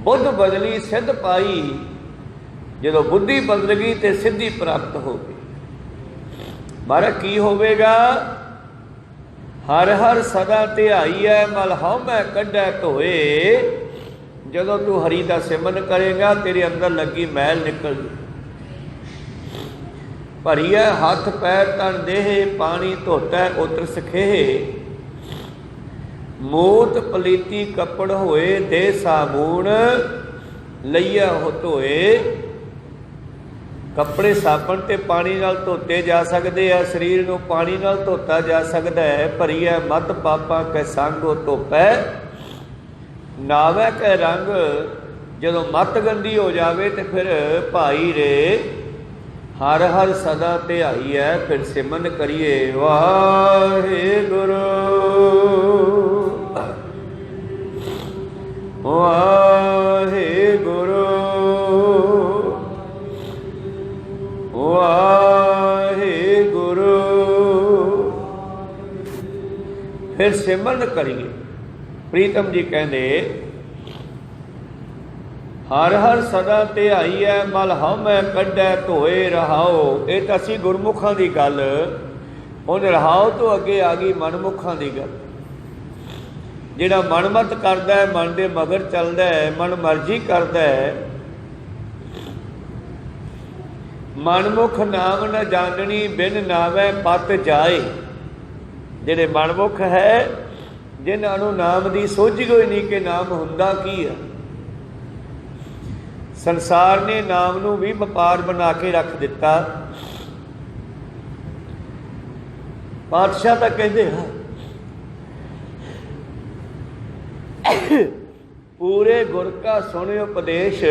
ਬੁੱਧ ਬਦਲੀ ਸਿੱਧ ਪਾਈ, ਜਦੋਂ ਬੁੱਧੀ ਬਦਲ ਗਈ ਤੇ ਸਿੱਧੀ ਪ੍ਰਾਪਤ ਹੋ ਗਈ। ਮਹਾਰਾਜ ਕੀ ਹੋਵੇਗਾ? ਹਰ ਹਰ ਸਦਾ ਧਿਆਈ ਹੈ, ਮਲ ਹਉਮੈ ਕੱਢੈ ਧੋਏ। ਜਦੋਂ ਤੂੰ ਹਰੀ ਦਾ ਸਿਮਰਨ ਕਰੇਗਾ, ਤੇਰੇ ਅੰਦਰ ਲੱਗੀ ਮੈਲ ਨਿਕਲ ਜੂ। ਭਰੀਐ ਹੱਥ ਪੈਰ ਤਨ ਦੇਹ, ਪਾਣੀ ਧੋਤੈ ਉਤਰ ਸਖੇਹ। ਮੂਤ ਪਲੀਤੀ ਕੱਪੜ ਹੋਏ, ਦੇ ਸਾਬੂਣ ਲਈਆ ਹੋ ਧੋਏ। ਕੱਪੜੇ ਸਾਬਣ ਤੇ ਪਾਣੀ ਨਾਲ ਧੋਤੇ ਜਾ ਸਕਦੇ ਆ, ਸਰੀਰ ਨੂੰ ਪਾਣੀ ਨਾਲ ਧੋਤਾ ਜਾ ਸਕਦਾ ਹੈ। ਭਰੀਐ ਮਤ ਪਾਪਾਂ ਕੈ ਸੰਗੋ ਧੋਪੈ, ਨਾਵੈ ਕੈ ਰੰਗ। ਜਦੋਂ ਮਤ ਗੰਦੀ ਹੋ ਜਾਵੇ ਤੇ ਫਿਰ ਭਾਈ ਰੇ ਹਰ ਹਰ ਸਦਾ ਧਿਆਈ ਹੈ। ਫਿਰ ਸਿਮਰਨ ਕਰੀਏ ਵਾਹਿਗੁਰੂ ਵਾਹਿਗੁਰੂ ਵਾਹਿਗੁਰੂ। ਫਿਰ ਸਿਮਰਨ ਕਰੀਏ। ਪ੍ਰੀਤਮ ਜੀ ਕਹਿੰਦੇ ਹਰ ਹਰ ਸਦਾ ਧਿਆਈ ਹੈ, ਮਲ ਹਉਮੈ ਕੱਢੈ ਧੋਏ ਰਹਾਓ। ਇਹ ਤਾਂ ਅਸੀਂ ਗੁਰਮੁਖਾਂ ਦੀ ਗੱਲ, ਹੁਣ ਰਹਾਓ ਤੋਂ ਅੱਗੇ ਆ ਗਈ ਮਨਮੁਖਾਂ ਦੀ ਗੱਲ। ਜਿਹੜਾ ਮਨਮਤ ਕਰਦਾ ਹੈ, ਮਨ ਦੇ ਮਗਰ ਚੱਲਦਾ ਹੈ, ਮਨ ਮਰਜ਼ੀ ਕਰਦਾ ਹੈ। ਮਨਮੁਖ ਨਾਮ ਨ ਜਾਣਨੀ, ਬਿਨ ਨਾਵੈ ਪਤ ਜਾਏ। ਜਿਹੜੇ ਮਨਮੁਖ ਹੈ, ਜਿਨ੍ਹਾਂ ਨੂੰ ਨਾਮ ਦੀ ਸੋਝੀ ਕੋਈ ਨਹੀਂ ਕਿ ਨਾਮ ਹੁੰਦਾ ਕੀ ਹੈ। ਸੰਸਾਰ ਨੇ ਨਾਮ ਨੂੰ ਵੀ ਵਪਾਰ ਬਣਾ ਕੇ ਰੱਖ ਦਿੱਤਾ। ਪਾਤਸ਼ਾਹ ਤਾਂ ਕਹਿੰਦੇ ਆ ਪੂਰੇ ਗੁਰ ਕਾ ਸੁਣਿ ਉਪਦੇਸ਼,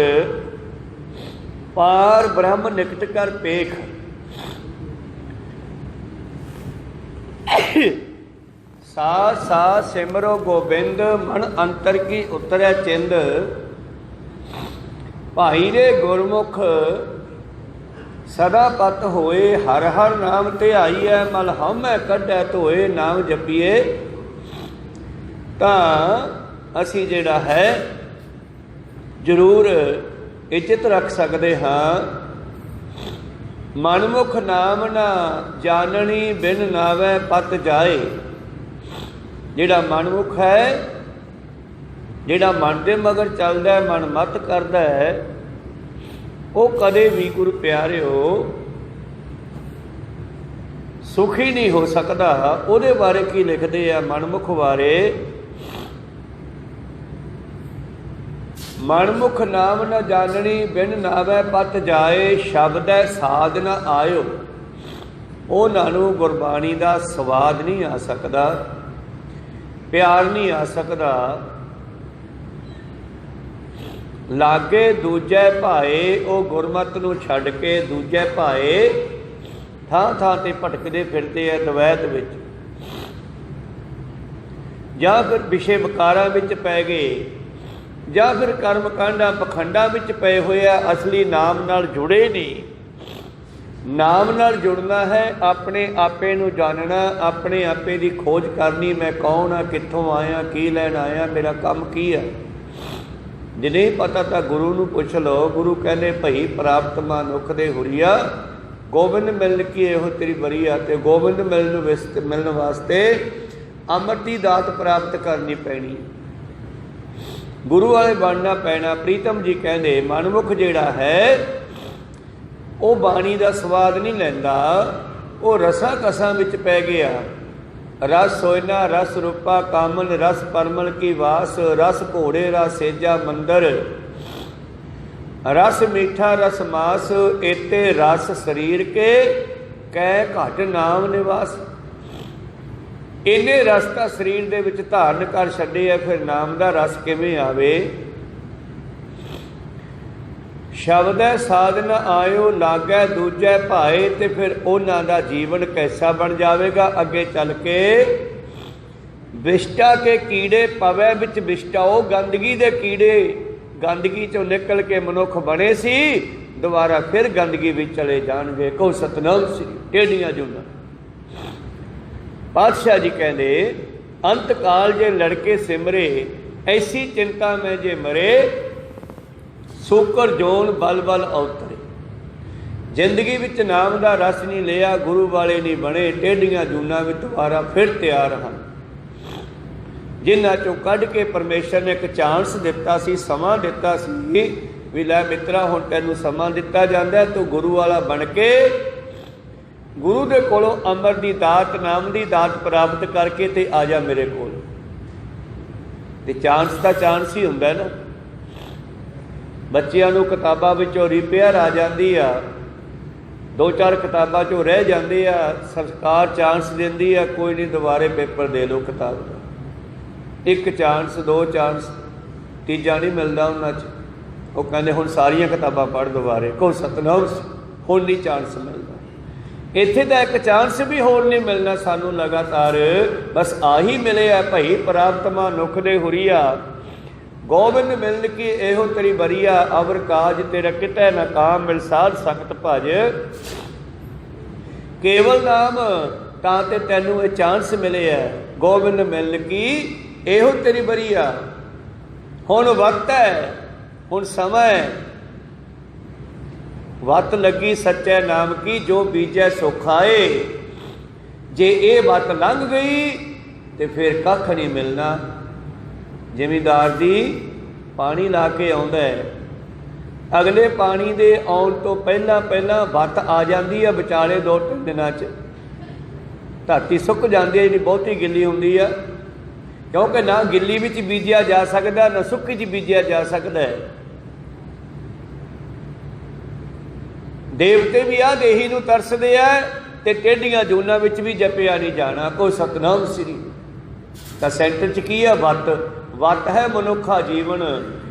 ਪਾਰ ਬ੍ਰਹਮ ਨਿਕਟ ਕਰ ਪੇਖ। ਸਾ ਸਾ ਸਿਮਰੋ ਗੋਬਿੰਦ, ਮਨ ਅੰਤਰ ਕੀ ਉਤਰੈ ਚਿੰਦ। ਭਾਈ ਰੇ ਗੁਰਮੁਖ ਸਦਾ ਪਤ ਹੋਏ, ਹਰ ਹਰ ਨਾਮ ਧਿਆਈ ਹੈ, ਮਲ ਹਉਮੈ ਕੱਢੈ ਧੋਏ। ਨਾਮ ਜਪੀਏ ਤਾਂ ਅਸੀਂ ਜਿਹੜਾ ਹੈ ਜ਼ਰੂਰ ਇੱਜ਼ਤ ਰੱਖ ਸਕਦੇ ਹਾਂ। ਮਨਮੁਖ ਨਾਮ ਨਾ ਜਾਣਨੀ ਬਿਨ ਨਾਵੈ ਪਤ ਜਾਏ। ਜਿਹੜਾ ਮਨਮੁਖ ਹੈ, ਜਿਹੜਾ ਮਨ ਦੇ ਮਗਰ ਚੱਲਦਾ ਹੈ, ਮਨ ਮਤ ਕਰਦਾ ਹੈ, ਉਹ ਕਦੇ ਵੀ ਗੁਰੂ ਪਿਆਰਿਓ ਸੁਖੀ ਨਹੀਂ ਹੋ ਸਕਦਾ। ਉਹਦੇ ਬਾਰੇ ਕੀ ਲਿਖਦੇ ਆ ਮਨਮੁਖ ਬਾਰੇ? ਮਨਮੁਖ ਨਾਮ ਨ ਜਾਣਨੀ ਬਿਨ ਨਾਵੈ ਪਤ ਜਾਏ, ਸ਼ਬਦੈ ਸਾਧ ਨ ਆਇਓ। ਉਹਨਾਂ ਨੂੰ ਗੁਰਬਾਣੀ ਦਾ ਸਵਾਦ ਨਹੀਂ ਆ ਸਕਦਾ, ਪਿਆਰ ਨਹੀਂ ਆ ਸਕਦਾ। ਲਾਗੇ ਦੂਜੇ ਭਾਏ, ਉਹ ਗੁਰਮਤਿ ਨੂੰ ਛੱਡ ਕੇ ਦੂਜੇ ਭਾਏ ਥਾਂ ਥਾਂ ਤੇ ਭਟਕਦੇ ਫਿਰਦੇ ਆ ਦਵੈਤ ਵਿੱਚ, ਜਾਂ ਫਿਰ ਵਿਸ਼ੇ ਵਿਕਾਰਾਂ ਵਿੱਚ ਪੈ ਗਏ, ਜਾਂ ਫਿਰ ਕਰਮ ਕਾਂਡਾਂ ਪਖੰਡਾਂ ਵਿੱਚ ਪਏ ਹੋਏ ਆ, ਅਸਲੀ ਨਾਮ ਨਾਲ ਜੁੜੇ ਨਹੀਂ। ਨਾਮ ਨਾਲ ਜੁੜਨਾ ਹੈ, ਆਪਣੇ ਆਪੇ ਨੂੰ ਜਾਣਨਾ, ਆਪਣੇ ਆਪੇ ਦੀ ਖੋਜ ਕਰਨੀ। ਮੈਂ ਕੌਣ ਆ, ਕਿੱਥੋਂ ਆਇਆ, ਕੀ ਲੈਣ ਆਇਆ, ਮੇਰਾ ਕੰਮ ਕੀ ਹੈ। ਜੇ ਨਹੀਂ ਪਤਾ ਤਾਂ ਗੁਰੂ ਨੂੰ ਪੁੱਛ ਲਓ। ਗੁਰੂ ਕਹਿੰਦੇ ਭਈ ਪ੍ਰਾਪਤ ਮਨੁੱਖ ਦੇ ਹੁਰੀਆ, ਗੋਬਿੰਦ ਮਿਲਣ ਕੀ ਇਹੋ ਤੇਰੀ ਬਰੀਆ। ਤੇ ਗੋਬਿੰਦ ਮਿਲਣ ਵਾਸਤੇ ਅੰਮ੍ਰਿਤ ਦੀ ਦਾਤ ਪ੍ਰਾਪਤ ਕਰਨੀ ਪੈਣੀ, ਗੁਰੂ ਵਾਲੇ ਬਣਨਾ ਪੈਣਾ। ਪ੍ਰੀਤਮ ਜੀ ਕਹਿੰਦੇ ਮਨਮੁਖ ਜਿਹੜਾ ਹੈ ਉਹ ਬਾਣੀ ਦਾ ਸਵਾਦ ਨਹੀਂ ਲੈਂਦਾ, ਉਹ ਰਸਾਂ ਕਸਾਂ ਵਿੱਚ ਪੈ ਗਿਆ। ਰਸ ਸੋਇਨਾ ਰਸ ਰੂਪਾ ਕਾਮਨ, ਰਸ ਪਰਮਲ ਕੀ ਵਾਸ, ਰਸ ਘੋੜੇ ਰਸ ਸੇਜਾ ਮੰਦਰ, ਰਸ ਮੀਠਾ ਰਸ ਮਾਸ, ਏਤੇ ਰਸ ਸਰੀਰ ਕੇ ਕਹਿ ਘਟ ਨਾਮ ਨਿਵਾਸ। ਇੰਨੇ ਰਸ ਤਾਂ ਸਰੀਰ ਦੇ ਵਿੱਚ ਧਾਰਨ ਕਰ ਛੱਡੇ ਆ, ਫਿਰ ਨਾਮ ਦਾ ਰਸ ਕਿਵੇਂ ਆਵੇ? ਸ਼ਬਦੈ ਸਾਧ ਨ ਆਇਓ, ਲਾਗੈ ਦੂਜੈ ਭਾਏ। ਤੇ ਫਿਰ ਉਹਨਾਂ ਦਾ ਜੀਵਨ ਕੈਸਾ ਬਣ ਜਾਵੇਗਾ ਅੱਗੇ ਚੱਲ ਕੇ? ਵਿਸ਼ਟਾ ਕੇ ਕੀੜੇ ਪਵੈ ਵਿੱਚ ਵਿਸ਼ਟਾ, ਉਹ ਗੰਦਗੀ ਦੇ ਕੀੜੇ ਗੰਦਗੀ ਚੋਂ ਨਿਕਲ ਕੇ ਮਨੁੱਖ ਬਣੇ ਸੀ, ਦੁਬਾਰਾ ਫਿਰ ਗੰਦਗੀ ਵਿੱਚ ਚਲੇ ਜਾਣਗੇ। ਕਹੋ ਸਤਨਾਮ ਸ੍ਰੀ ਟੇਢੀਆਂ ਜੂਨਾਂ। ਪਾਤਸ਼ਾਹ ਜੀ ਕਹਿੰਦੇ ਅੰਤ ਕਾਲ ਜੇ ਲੜਕੇ ਸਿਮਰੇ, ਐਸੀ ਚਿੰਤਾ ਮੈਂ ਜੇ ਮਰੇ, ਸੂਕਰ ਜੋਨ ਬਲ ਬਲ ਅਵਤਰੇ। ਜ਼ਿੰਦਗੀ ਵਿੱਚ ਨਾਮ ਦਾ ਰਸ ਨਹੀਂ ਲਿਆ, ਗੁਰੂ ਵਾਲੇ ਨਹੀਂ ਬਣੇ, ਟੇਢੀਆਂ ਜੂਨਾਂ ਵਿੱਚ ਦੁਬਾਰਾ ਫਿਰ ਤਿਆਰ ਹਨ। ਜਿਨ੍ਹਾਂ ਚੋਂ ਕੱਢ ਕੇ ਪਰਮੇਸ਼ਰ ਨੇ ਇੱਕ ਚਾਂਸ ਦਿੱਤਾ ਸੀ, ਸਮਾਂ ਦਿੱਤਾ ਸੀ ਵੀ ਲੈ ਮਿੱਤਰਾ ਹੁਣ ਤੈਨੂੰ ਸਮਾਂ ਦਿੱਤਾ ਜਾਂਦਾ, ਤੂੰ ਗੁਰੂ ਵਾਲਾ ਬਣ ਕੇ ਗੁਰੂ ਦੇ ਕੋਲੋਂ ਅੰਮ੍ਰਿਤ ਦੀ ਦਾਤ, ਨਾਮ ਦੀ ਦਾਤ ਪ੍ਰਾਪਤ ਕਰਕੇ ਤੇ ਆ ਜਾ ਮੇਰੇ ਕੋਲ। ਤੇ ਚਾਂਸ ਤਾਂ ਚਾਂਸ ਹੀ ਹੁੰਦਾ ਨਾ। ਬੱਚਿਆਂ ਨੂੰ ਕਿਤਾਬਾਂ ਵਿੱਚੋਂ ਰਿਪੇਅਰ ਆ ਜਾਂਦੀ ਆ, 2-4 ਕਿਤਾਬਾਂ 'ਚੋਂ ਰਹਿ ਜਾਂਦੇ ਆ, ਸਰਕਾਰ ਚਾਂਸ ਦਿੰਦੀ ਆ, ਕੋਈ ਨਹੀਂ ਦੁਬਾਰੇ ਪੇਪਰ ਦੇ ਲਓ ਕਿਤਾਬ ਦਾ। 1 ਚਾਂਸ 2 ਚਾਂਸ, ਤੀਜਾ ਨਹੀਂ ਮਿਲਦਾ ਉਹਨਾਂ 'ਚ। ਉਹ ਕਹਿੰਦੇ ਹੁਣ ਸਾਰੀਆਂ ਕਿਤਾਬਾਂ ਪੜ੍ਹ ਦੁਬਾਰੇ। ਕਹੋ ਸਤਨਾਮ, ਹੁਣ ਨਹੀਂ ਚਾਂਸ ਮਿਲਦਾ। ਇੱਥੇ ਤਾਂ 1 ਚਾਂਸ ਵੀ ਹੋਰ ਨਹੀਂ ਮਿਲਣਾ ਸਾਨੂੰ ਲਗਾਤਾਰ, ਬਸ ਆਹੀ ਮਿਲਿਆ ਭਈ ਪ੍ਰਾਪਤ ਮਨੁੱਖ ਦੇ ਹੁਰੀਆ, ਗੋਬਿੰਦ ਮਿਲਣ ਕੀ ਇਹੋ ਤੇਰੀ ਬਰੀਆ, ਅਵਰ ਕਾਜ ਤੇਰਾ ਕਿਤੈ ਨਾ ਕਾਮ, ਮਿਲ ਸਾਧ ਸੰਗਤ ਭਜ। ਕੇਵਲ ਨਾਮ ਤਾਂ ਤੇ ਤੈਨੂੰ ਇਹ ਚਾਂਸ ਮਿਲਿਆ, ਗੋਬਿੰਦ ਮਿਲਣ ਕੀ ਇਹੋ ਤੇਰੀ ਬਰੀਆ। ਹੁਣ ਵਕਤ ਹੈ, ਹੁਣ ਸਮਾਂ ਹੈ, ਵੱਤ ਲੱਗੀ ਸੱਚੇ ਨਾਮ ਕੀ, ਜੋ ਬੀਜੈ ਸੋ ਖਾਏ। ਜੇ ਇਹ ਵੱਤ ਲੰਘ ਗਈ ਤੇ ਫਿਰ ਕੱਖ ਨਹੀਂ ਮਿਲਣਾ। ਜ਼ਿਮੀਂਦਾਰ ਦੀ ਪਾਣੀ ਲਾ ਕੇ ਆਉਂਦਾ ਹੈ, ਅਗਲੇ ਪਾਣੀ ਦੇ ਆਉਣ ਤੋਂ ਪਹਿਲਾਂ ਵੱਤ ਆ ਜਾਂਦੀ ਹੈ ਵਿਚਾਲੇ 2-3 ਦਿਨਾਂ 'ਚ। ਧਰਤੀ ਸੁੱਕ ਜਾਂਦੀ ਹੈ, ਜਿਹੜੀ ਬਹੁਤੀ ਗਿੱਲੀ ਹੁੰਦੀ ਆ, ਕਿਉਂਕਿ ਨਾ ਗਿੱਲੀ ਵਿੱਚ ਬੀਜਿਆ ਜਾ ਸਕਦਾ, ਨਾ ਸੁੱਕੀ 'ਚ ਬੀਜਿਆ ਜਾ ਸਕਦਾ ਹੈ। ਦੇਵਤੇ ਵੀ ਆ ਦੇਹੀ ਨੂੰ ਤਰਸਦੇ ਆ, ਤੇ ਟੇਢੀਆਂ ਜੂਨਾਂ ਵਿੱਚ ਵੀ ਜਪਿਆ ਨਹੀਂ ਜਾਣਾ। ਕੋਈ ਸਤਨਾਮ ਸ੍ਰੀ। ਤਾਂ ਸੈਂਟਰ 'ਚ ਕੀ ਆ? ਵੱਤ। ਵੱਤ ਹੈ ਮਨੁੱਖਾ ਜੀਵਨ।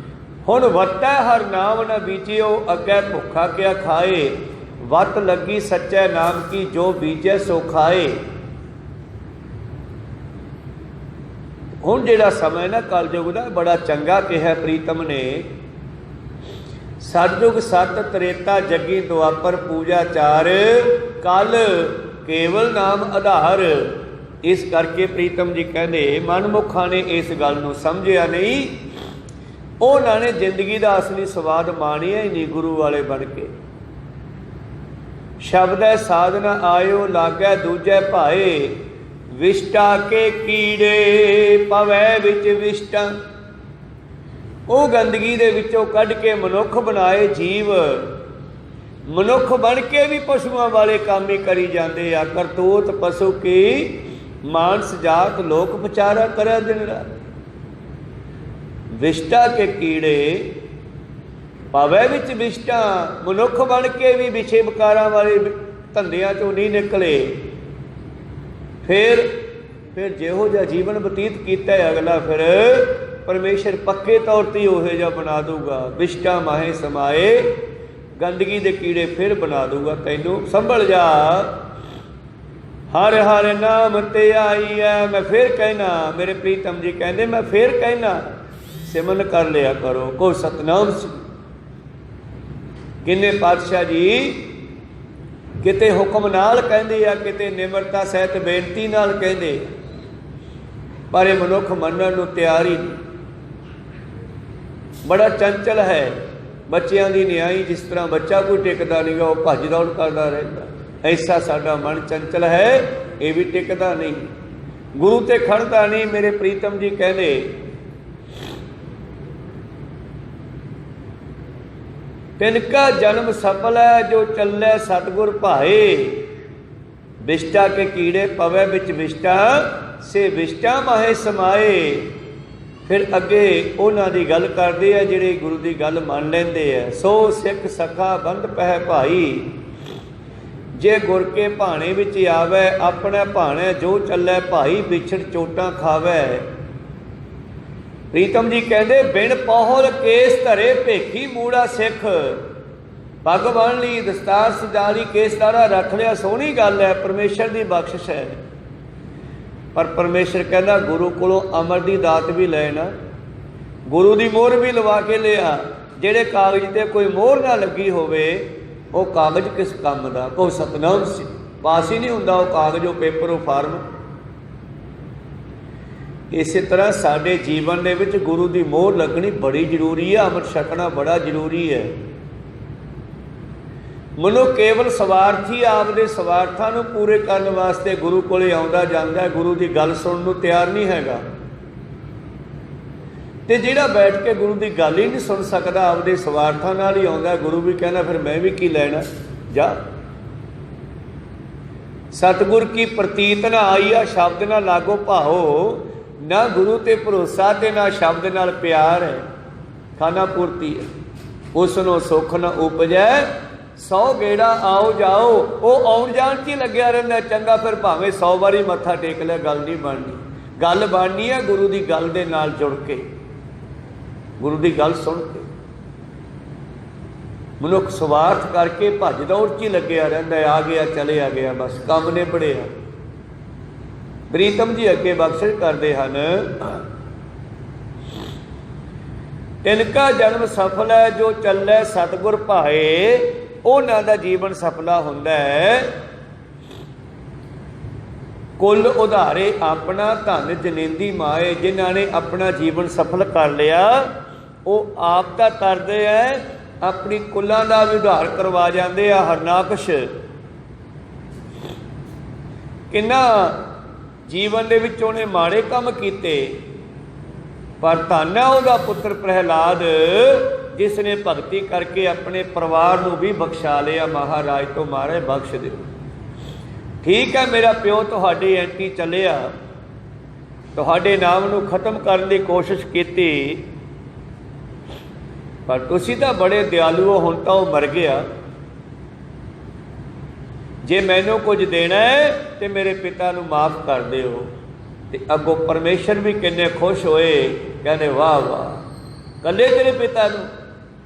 ਹੁਣ ਵੱਤੈ ਹਰ ਨਾਮ ਨ ਬੀਜਿਓ, ਅੱਗੇ ਭੁੱਖਾ ਕਿਆ ਖਾਏ। ਵੱਤ ਲੱਗੀ ਸੱਚੇ ਨਾਮ ਕੀ, ਜੋ ਬੀਜੈ ਸੋ ਖਾਏ। ਹੁਣ ਜਿਹੜਾ ਸਮਾਂ ਨਾ ਕਲਯੁਗ ਦਾ, ਬੜਾ ਚੰਗਾ ਕਿਹਾ ਪ੍ਰੀਤਮ ਨੇ। ਸਤਿਯੁਗ ਸਤ ਤ੍ਰੇਤਾ ਜੱਗੀ ਦੁਆਪਰ, ਪੂਜਾ ਚਾਰ ਕਲ ਕੇਵਲ ਨਾਮ ਆਧਾਰ। ਇਸ ਕਰਕੇ ਪ੍ਰੀਤਮ ਜੀ ਕਹਿੰਦੇ ਮਨਮੁਖਾਂ ਨੇ ਇਸ ਗੱਲ ਨੂੰ ਸਮਝਿਆ ਨਹੀਂ, ਉਹਨਾਂ ਨੇ ਜ਼ਿੰਦਗੀ ਦਾ ਅਸਲੀ ਸਵਾਦ ਮਾਣਿਆ ਹੀ ਨਹੀਂ ਗੁਰੂ ਵਾਲੇ ਬਣ ਕੇ। शब्दै साधना आयो लागै दूजै भाए, विष्टा के कीड़े पवै विच विष्टा। ਉਹ ਗੰਦਗੀ ਦੇ ਵਿੱਚੋਂ ਕੱਢ ਕੇ ਮਨੁੱਖ ਬਣਾਏ ਜੀਵ, ਮਨੁੱਖ ਬਣ ਕੇ ਵੀ ਪਸ਼ੂਆਂ ਵਾਲੇ ਕੰਮ ਹੀ ਕਰੀ ਜਾਂਦੇ ਆ। ਕਰਤੂਤ ਪਸ਼ੂ ਕੀ ਮਾਨਸ ਜਾਤ ਲੋਕ ਵਿਚਾਰਾ ਕਰਿਆ ਦਿਨ ਰਾਤ। ਵਿਸ਼ਟਾ ਕੇ ਕੀੜੇ ਪਵੈ ਵਿੱਚ ਵਿਸ਼ਟਾ, ਮਨੁੱਖ ਬਣ ਕੇ ਵੀ ਵਿਛੇ ਵਿਕਾਰਾਂ ਵਾਲੇ ਧੰਦਿਆਂ ਚੋਂ ਨਹੀਂ ਨਿਕਲੇ। ਫਿਰ ਜਿਹੋ ਜਿਹਾ ਜੀਵਨ ਬਤੀਤ ਕੀਤਾ ਅਗਲਾ, ਫਿਰ ਪਰਮੇਸ਼ਰ ਪੱਕੇ ਤੌਰ 'ਤੇ ਉਹੋ ਜਿਹਾ ਬਣਾ ਦੂਗਾ। ਵਿਸ਼ਟਾ ਮਾਹੇ ਸਮਾਏ, ਗੰਦਗੀ ਦੇ ਕੀੜੇ ਫਿਰ ਬਣਾ ਦੂਗਾ ਤੈਨੂੰ। ਸੰਭਲ ਜਾ, ਹਰ ਹਰ ਨਾਮ ਤੇ ਆਈ ਹੈ। ਮੈਂ ਫਿਰ ਕਹਿਣਾ, ਮੇਰੇ ਪ੍ਰੀਤਮ ਜੀ ਕਹਿੰਦੇ ਮੈਂ ਫਿਰ ਕਹਿਣਾ, ਸਿਮਰਨ ਕਰ ਲਿਆ ਕਰੋ। ਕੋ ਸਤਨਾਮ ਸਿੰਘ। ਕਿੰਨੇ ਪਾਤਸ਼ਾਹ ਜੀ ਕਿਤੇ ਹੁਕਮ ਨਾਲ ਕਹਿੰਦੇ ਆ, ਕਿਤੇ ਨਿਮਰਤਾ ਸਹਿਤ ਬੇਨਤੀ ਨਾਲ ਕਹਿੰਦੇ, ਪਰ ਇਹ ਮਨੁੱਖ ਮੰਨਣ ਨੂੰ ਤਿਆਰ ਹੀ ਨਹੀਂ। ਬੜਾ ਚੰਚਲ ਹੈ। ਬੱਚਿਆਂ ਦੀ ਨਿਆਈ ਜਿਸ ਤਰ੍ਹਾਂ ਬੱਚਾ ਕੋਈ ਟਿਕਦਾ ਨਹੀਂ ਗਾ, ਉਹ ਭੱਜ ਦੌੜ ਕਰਦਾ ਰਹਿੰਦਾ, ਐਸਾ ਸਾਡਾ ਮਨ ਚੰਚਲ ਹੈ, ਇਹ ਵੀ ਟਿਕਦਾ ਨਹੀਂ, ਗੁਰੂ ਤੇ ਖੜਦਾ ਨਹੀਂ। ਮੇਰੇ ਪ੍ਰੀਤਮ ਜੀ ਕਹਿੰਦੇ ਤਿਨਕਾ ਜਨਮ ਸਫਲ ਹੈ ਜੋ ਚੱਲੇ ਸਤਿਗੁਰ ਭਾਏ, ਵਿਸ਼ਟਾ ਕੇ ਕੀੜੇ ਪਵੇ ਵਿੱਚ ਵਿਸ਼ਟਾ, ਸੇ ਵਿਸ਼ਟਾ ਮਾਹੇ ਸਮਾਏ। ਫਿਰ ਅੱਗੇ ਉਹਨਾਂ ਦੀ ਗੱਲ ਕਰਦੇ ਆ ਜਿਹੜੇ ਗੁਰੂ ਦੀ ਗੱਲ ਮੰਨ ਲੈਂਦੇ ਆ। ਸੋ ਸਿੱਖ ਸਖਾ ਬੰਧ ਪਹਿ ਭਾਈ, ਜੇ ਗੁਰ ਕੇ ਭਾਣੇ ਵਿੱਚ ਆਵੇ, ਆਪਣੇ ਭਾਣੇ ਜੋ ਚੱਲੇ ਭਾਈ, ਵਿਛੜ ਚੋਟਾਂ ਖਾਵੇ। ਪ੍ਰੀਤਮ ਜੀ ਕਹਿੰਦੇ ਬਿਨ ਪਹੁਲ ਕੇਸ ਧਰੇ ਭੇਖੀ ਮੂੜਾ ਸਿੱਖ। ਪੱਗ ਬੰਨ ਲਈ, ਦਸਤਾਰ ਸਜਾ ਲਈ, ਕੇਸਦਾਰਾ ਰੱਖ ਲਿਆ, ਸੋਹਣੀ ਗੱਲ ਹੈ, ਪਰਮੇਸ਼ਰ ਦੀ ਬਖਸ਼ਿਸ਼ ਹੈ। ਪਰ ਪਰਮੇਸ਼ਰ ਕਹਿੰਦਾ ਗੁਰੂ ਕੋਲੋਂ ਅਮਰ ਦੀ ਦਾਤ ਵੀ ਲੈ ਨਾ, ਗੁਰੂ ਦੀ ਮੋਹਰ ਵੀ ਲਵਾ ਕੇ ਲਿਆ। ਜਿਹੜੇ ਕਾਗਜ਼ ਤੇ ਕੋਈ ਮੋਹਰ ਨਾ ਲੱਗੀ ਹੋਵੇ ਉਹ ਕਾਗਜ਼ ਕਿਸ ਕੰਮ ਦਾ। ਕੋ ਸਤਨਾਮ ਸਿੰਘ। ਪਾਸ ਹੀ ਨਹੀਂ ਹੁੰਦਾ ਉਹ ਕਾਗਜ਼, ਉਹ ਪੇਪਰ, ਉਹ ਫਾਰਮ। ਇਸੇ ਤਰ੍ਹਾਂ ਸਾਡੇ ਜੀਵਨ ਦੇ ਵਿੱਚ ਗੁਰੂ ਦੀ ਮੋਹਰ ਲੱਗਣੀ ਬੜੀ ਜ਼ਰੂਰੀ ਹੈ, ਅੰਮ੍ਰਿਤ ਛਕਣਾ ਬੜਾ ਜ਼ਰੂਰੀ ਹੈ। ਮਨੁੱਖ ਕੇਵਲ ਸਵਾਰਥੀ ਆਪਦੇ ਸਵਾਰਥਾਂ ਨੂੰ ਪੂਰੇ ਕਰਨ ਵਾਸਤੇ ਗੁਰੂ ਕੋਲੇ ਆਉਂਦਾ ਜਾਂਦਾ, ਗੁਰੂ ਦੀ ਗੱਲ ਸੁਣਨ ਨੂੰ ਤਿਆਰ ਨਹੀਂ ਹੈਗਾ। ਤੇ ਜਿਹੜਾ ਬੈਠ ਕੇ ਗੁਰੂ ਦੀ ਗੱਲ ਹੀ ਨਹੀਂ ਸੁਣ ਸਕਦਾ, ਆਪਦੇ ਸਵਾਰਥਾਂ ਨਾਲ ਹੀ ਆਉਂਦਾ, ਗੁਰੂ ਵੀ ਕਹਿੰਦਾ ਫਿਰ ਮੈਂ ਵੀ ਕੀ ਲੈਣਾ, ਜਾ। ਸਤਿਗੁਰ ਕੀ ਪ੍ਰਤੀਤ ਨਾ ਆਈ ਆ, ਸ਼ਬਦ ਨਾ ਲਾਗੋ ਭਾਓ। ਨਾ ਗੁਰੂ ਤੇ ਭਰੋਸਾ ਤੇ ਨਾ ਸ਼ਬਦ ਨਾਲ ਪਿਆਰ ਹੈ, ਖਾਣਾ ਪੂਰਤੀ ਹੈ। ਉਸ ਨੂੰ ਸੁੱਖ ਨਾ ਉਪਜੈ, 100 ਗੇੜਾ ਆਓ ਜਾਓ, ਉਹ ਆਉਣ ਜਾਣ 'ਚ ਹੀ ਲੱਗਿਆ ਰਹਿੰਦਾ। ਚੰਗਾ ਫਿਰ ਭਾਵੇਂ 100 ਵਾਰੀ ਮੱਥਾ ਟੇਕ ਲਿਆ, ਗੱਲ ਨਹੀਂ ਬਣਨੀ। ਗੱਲ ਬਣਨੀ ਹੈ ਗੁਰੂ ਦੀ ਗੱਲ ਦੇ ਨਾਲ ਜੁੜ ਕੇ, ਗੁਰੂ ਦੀ ਗੱਲ ਸੁਣ ਕੇ। ਮਨੁੱਖ ਸਵਾਰਥ ਕਰਕੇ ਭੱਜ ਦੌੜ 'ਚ ਹੀ ਲੱਗਿਆ ਰਹਿੰਦਾ, ਆ ਗਿਆ ਚਲਿਆ ਗਿਆ, ਬਸ ਕੰਮ ਨੇ ਬੜਿਆ। ਪ੍ਰੀਤਮ ਜੀ ਅੱਗੇ ਬਖਸ਼ਿਸ਼ ਕਰਦੇ ਹਨ। ਤਿਨਕਾ ਜਨਮ ਸਫਲ ਹੈ ਜੋ ਚੱਲੇ ਸਤਿਗੁਰ ਭਾਏ, ਉਹਨਾਂ ਦਾ ਜੀਵਨ ਸਫਲਾ ਹੁੰਦਾ ਹੈ। ਕੁੱਲ ਉਧਾਰੇ ਆਪਣਾ ਧਨ ਜਨੇਂਦੀ ਮਾਏ। ਜਿਨ੍ਹਾਂ ਨੇ ਆਪਣਾ ਜੀਵਨ ਸਫਲ ਕਰ ਲਿਆ ਉਹ ਆਪ ਤਾਂ ਕਰਦੇ ਹੈ, ਆਪਣੀ ਕੁੱਲਾਂ ਦਾ ਵੀ ਉਧਾਰ ਕਰਵਾ ਜਾਂਦੇ ਆ। ਹਰਨਾਕਸ਼ ਕਿੰਨਾ ਜੀਵਨ ਦੇ ਵਿੱਚ ਉਹਨੇ ਮਾੜੇ ਕੰਮ ਕੀਤੇ, ਪਰ ਧੰਨ ਹੈ ਉਹਦਾ ਪੁੱਤਰ ਪ੍ਰਹਿਲਾਦ, ਜਿਸ ਨੇ ਭਗਤੀ ਕਰਕੇ ਆਪਣੇ ਪਰਿਵਾਰ ਨੂੰ ਵੀ ਬਖਸ਼ਾ ਲਿਆ। ਮਹਾਰਾਜ ਤੋਂ ਮਹਾਰਾਜ ਬਖਸ਼ ਦਿਓ। ਠੀਕ ਹੈ ਮੇਰਾ ਪਿਓ ਤੁਹਾਡੇ ਐਂਟੀ ਚੱਲਿਆ, ਤੁਹਾਡੇ ਨਾਮ ਨੂੰ ਖਤਮ ਕਰਨ ਦੀ ਕੋਸ਼ਿਸ਼ ਕੀਤੀ, ਪਰ ਤੁਸੀਂ ਤਾਂ ਬੜੇ ਦਿਆਲੂ ਹੋ, ਹੁਣ ਤਾਂ ਉਹ ਮਰ ਗਿਆ। ਜੇ ਮੈਨੂੰ ਕੁਝ ਦੇਣਾ ਹੈ ਤੇ ਮੇਰੇ ਪਿਤਾ ਨੂੰ ਮਾਫ ਕਰ ਦਿਓ। ਤੇ ਅੱਗੋਂ ਪਰਮੇਸ਼ਰ ਵੀ ਕਿੰਨੇ ਖੁਸ਼ ਹੋਏ, ਕਹਿੰਦੇ ਵਾਹ ਵਾਹ, ਕੱਲੇ ਤੇਰੇ ਪਿਤਾ ਨੂੰ,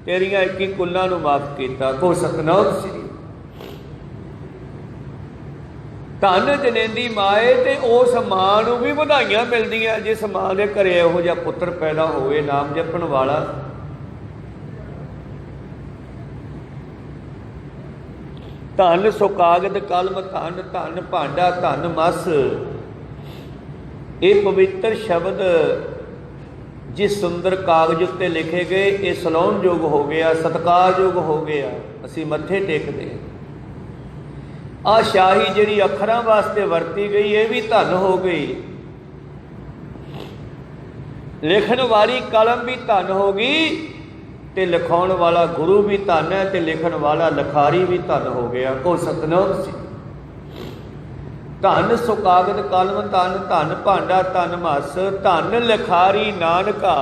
ਤੇਰੀਆਂ 21 ਕੁੱਲਾਂ ਨੂੰ ਮਾਫ ਕੀਤਾ। ਕੋ ਸਤਨਾਮ ਸ੍ਰੀ। ਧਨ ਜਨੇਂਦੀ ਮਾਏ। ਤੇ ਉਸ ਮਾਂ ਨੂੰ ਵੀ ਵਧਾਈਆਂ ਮਿਲਦੀਆਂ ਜਿਸ ਮਾਂ ਦੇ ਘਰੇ ਇਹੋ ਜਿਹਾ ਪੁੱਤਰ ਪੈਦਾ ਹੋਵੇ, ਨਾਮ ਜਪਣ ਵਾਲਾ। ਧਨ ਸੁਕਾਗਦ ਕਲਮ, ਧਨ ਧਨ ਭਾਂਡਾ, ਧਨ ਮਸ। ਇਹ ਪਵਿੱਤਰ ਸ਼ਬਦ ਜਿਸ ਸੁੰਦਰ ਕਾਗਜ਼ ਉੱਤੇ ਲਿਖੇ ਗਏ, ਇਹ ਸਲਾਹੁਣਯੋਗ ਹੋ ਗਿਆ, ਸਤਿਕਾਰਯੋਗ ਹੋ ਗਿਆ। ਅਸੀਂ ਮੱਥੇ ਟੇਕਦੇ ਹਾਂ। आ शाही जिहड़ी अखरां वास्ते वरती गई ये भी धन हो गई, लिखण वाली कलम भी धन हो गई, ते लिखाउण वाला गुरु भी धन है, ते लिखण वाला लिखारी भी धन हो गया। को सतनाम सी। धन सुकागत कलम धन, धन भांडा धन मस, धन लिखारी नानका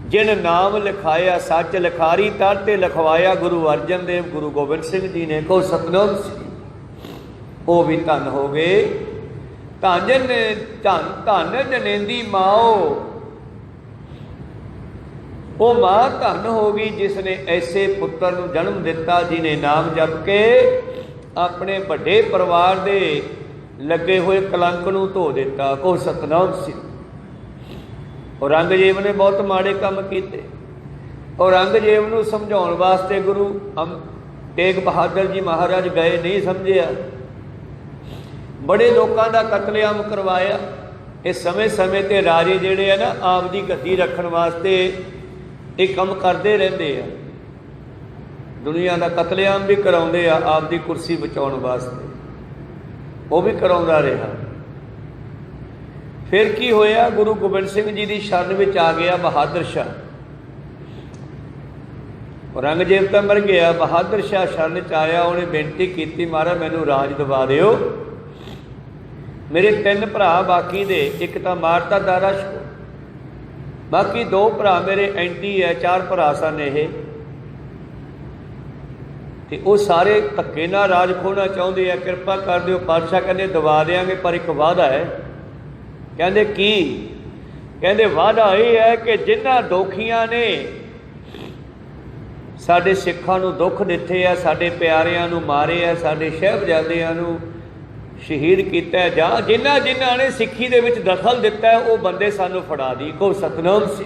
जिन नाम लिखाया सच लिखारी तर ते लिखवाया गुरु अर्जन देव गुरु गोबिंद सिंह जी ने। को सतनाम सी। वो भी धन हो गए। धन धन जनेंदी माओ, वो मां धन हो गई जिसने ऐसे पुत्र नूं जन्म दिता, जिन्हें नाम जप के अपने बड़े परिवार दे लगे हुए कलंक नूं धो दिता। को सतनाम सी। औरंगजेब ने बहुत माड़े काम किए। औरंगजेब नूं समझाउण वास्ते गुरु तेग बहादुर जी महाराज गए, नहीं समझिया। बड़े लोगों का कतलेआम करवाया। इस समय समय ते राजे जिहड़े है ना आप दी गद्दी रखण वास्ते ये काम करते रहते हैं। दुनिया का कतलेआम भी कराउंदे आ आप दी कुर्सी बचाउण वास्ते, वो भी कराउंदा रहा। फिर की होया, गुरु गोबिंद सिंह जी की शरण में आ गया बहादुर शाह। औरंगजेब तो मर गया, बहादुर शाह शरण च आया। उन्हें बेनती की, महाराज मैनू राज दवा दिओ, मेरे 3 भरा बाकी दे, एक तो मारता दारा शो, बाकी 2 भरा मेरे एंटी है, 4 भरा सन ये, ते वो सारे धक्के नाल राज खोना चाहते हैं। कृपा कर दिओ। पातशाह कहते दवा देंगे, पर एक वादा है। कहते की? कहते वादा यह है कि जिन्हां दोखियां ने साडे सिखां नूं दुख दिते है, साडे प्यारियां नूं मारे है, साडे शहबजादियां नूं शहीद किया है, जां जिन्हां जिन्हां ने सिक्खी दे विच दखल दिता है, वो बंदे सानूं फड़ा दी। को सतनाम सी।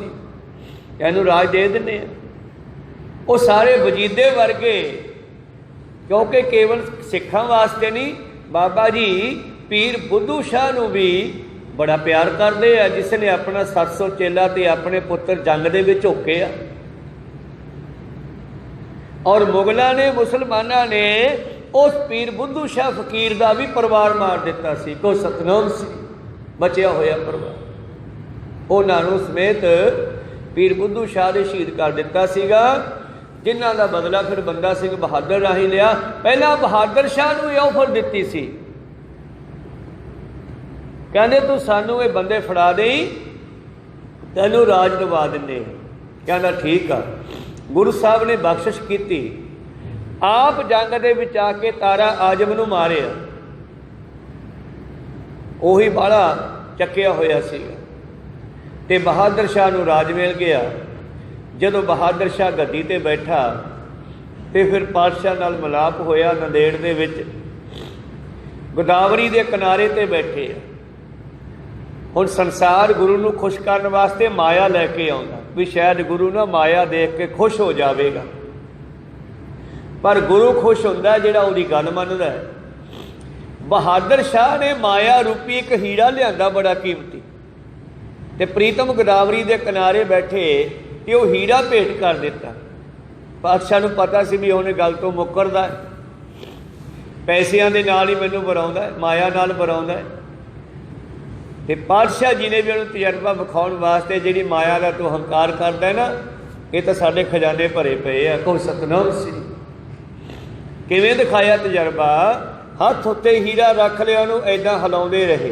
इहनूं राज दे दिंदे आ। वो सारे वजीदे वर्गे, क्योंकि केवल सिखां वास्ते नहीं, बाबा जी पीर बुद्धू शाह नूं भी बड़ा प्यार करते हैं, जिसने अपना 700 चेला ते अपने पुत्र जंग दे विच झोके आ। और मुगलों ने मुसलमाना ने उस पीर बुद्धू शाह फकीर का भी परिवार मार दिता सी। को सतनाम सी। बचिया होया परिवार उन्होंने समेत पीर बुद्धू शाह ने शहीद कर दिता सीगा, जिन्हां दा बदला फिर बंदा सिंह बहादुर राही लिया। पहला बहादुर शाह नूं ये ऑफर दिती सी, कहते तू सानू ये बंदे फड़ा दे, तैनू राज दवा दिंदे। कहना ठीक आ। गुरु साहब ने बख्शिश की, आप जंग दे विच आके तारा आजम नूं मारिया, उही बाला चक्या होया सीगा, ते बहादुर शाह नूं राज मिल गया। जदों बहादुर शाह गद्दी ते बैठा ते फिर पातशाह नाल मिलाप होया। नंदेड़ दे विच गोदावरी दे किनारे ते बैठे आ। हुण संसार गुरु नूं खुश करन वास्ते माया लैके आउंदा, भी शायद गुरु ना माया देख के खुश हो जाएगा, पर गुरु खुश हुंदा जिहड़ा उहदी गल मनदा है। बहादुर शाह ने माया रूपी एक हीरा लिआंदा बड़ा कीमती, ते प्रीतम गोदावरी दे किनारे बैठे ते वो हीरा भेंट कर दिता। पातशाह नूं पता सी भी उहने गल तो मुकरदा है, पैसिਆਂ ਦੇ ਨਾਲ ही मैनूं बराउंदा है, माया नाल बराउंदा है। ते पातशाह जी ने भी उन्हें तजर्बा विखाउण वास्ते जिहड़ी माया का तू हंकार करदा है ना, ये तो साडे खजाने भरे पे है। को सतनाम सी। किवें दिखाया तजर्बा? हथ उत्ते हीरा रख लिया, उन्होंने ऐदां हिलाउंदे रहे,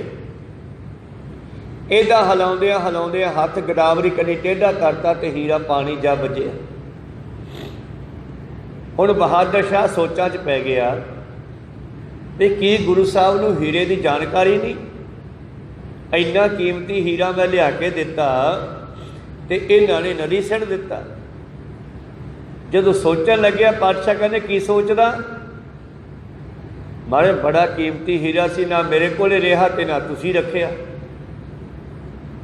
ऐदां हिलाउंदियां हिलाउंदियां हथ गोदावरी कनी टेढ़ा करता ते हीरा पानी जा वजिया। हुण बहादुर शाह सोचां च पै गया भी की गुरु साहब नूं हीरे की जानकारी नहीं, इन्ना कीमती हीरा मैं लिया के दिता ते इन्हां ने नदी सिट दिता। जदों सोचण लग्या, पातशाह कहने की सोचदा? मारे बड़ा कीमती हीरा सी, ना मेरे कोले रहा ते ना तुसीं रखिया,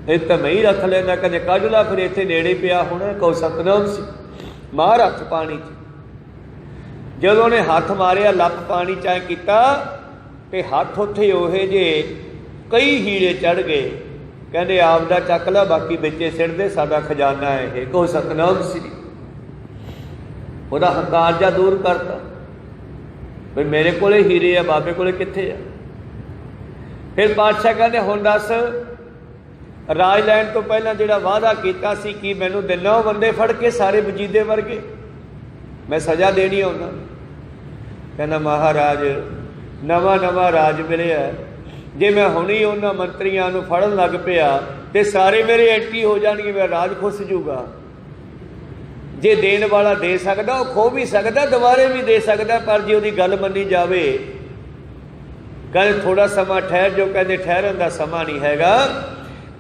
ये तो मैं ही रख लेना। कहने कढ ला फिर, इत्थे नेड़े पिया होना। को सतनाम सी। मार हथ पानी च। जदों ने हथ मारिया, लप पानी चाहे किया ते हथ उत्थे ओहे जे कई हीरे चढ़ गए। कहते आपदा चक ला, बाकी बिचे सिट दे, साडा खजाना है। को सतनाम सी। उहदा हंकार जा दूर करता। भी मेरे को हीरे आ, बाबे को कित्थे आ। फिर पातशाह कहते हुण दस राज लैण तो पहला जिहड़ा वादा कीता सी कि मैनूं दिना वो बंदे फड़ के सारे वजीदे वर्गे, मैं सज़ा देनी उन्हां। कहना महाराज नवा नवा राज मिलिया, जे मैं हुणी उन्हां मंत्रियों नूं फड़न लग पिया तो सारे मेरे एंटी हो जाएंगे, मेरा राज खुस जूगा। जे देण वाला दे सकदा वो खो भी सकदा, दोबारे भी दे सकदा, पर जे उहदी गल मन्नी जावे। कहते थोड़ा समा ठहर जो, कहते ठहरन का समा नहीं हैगा,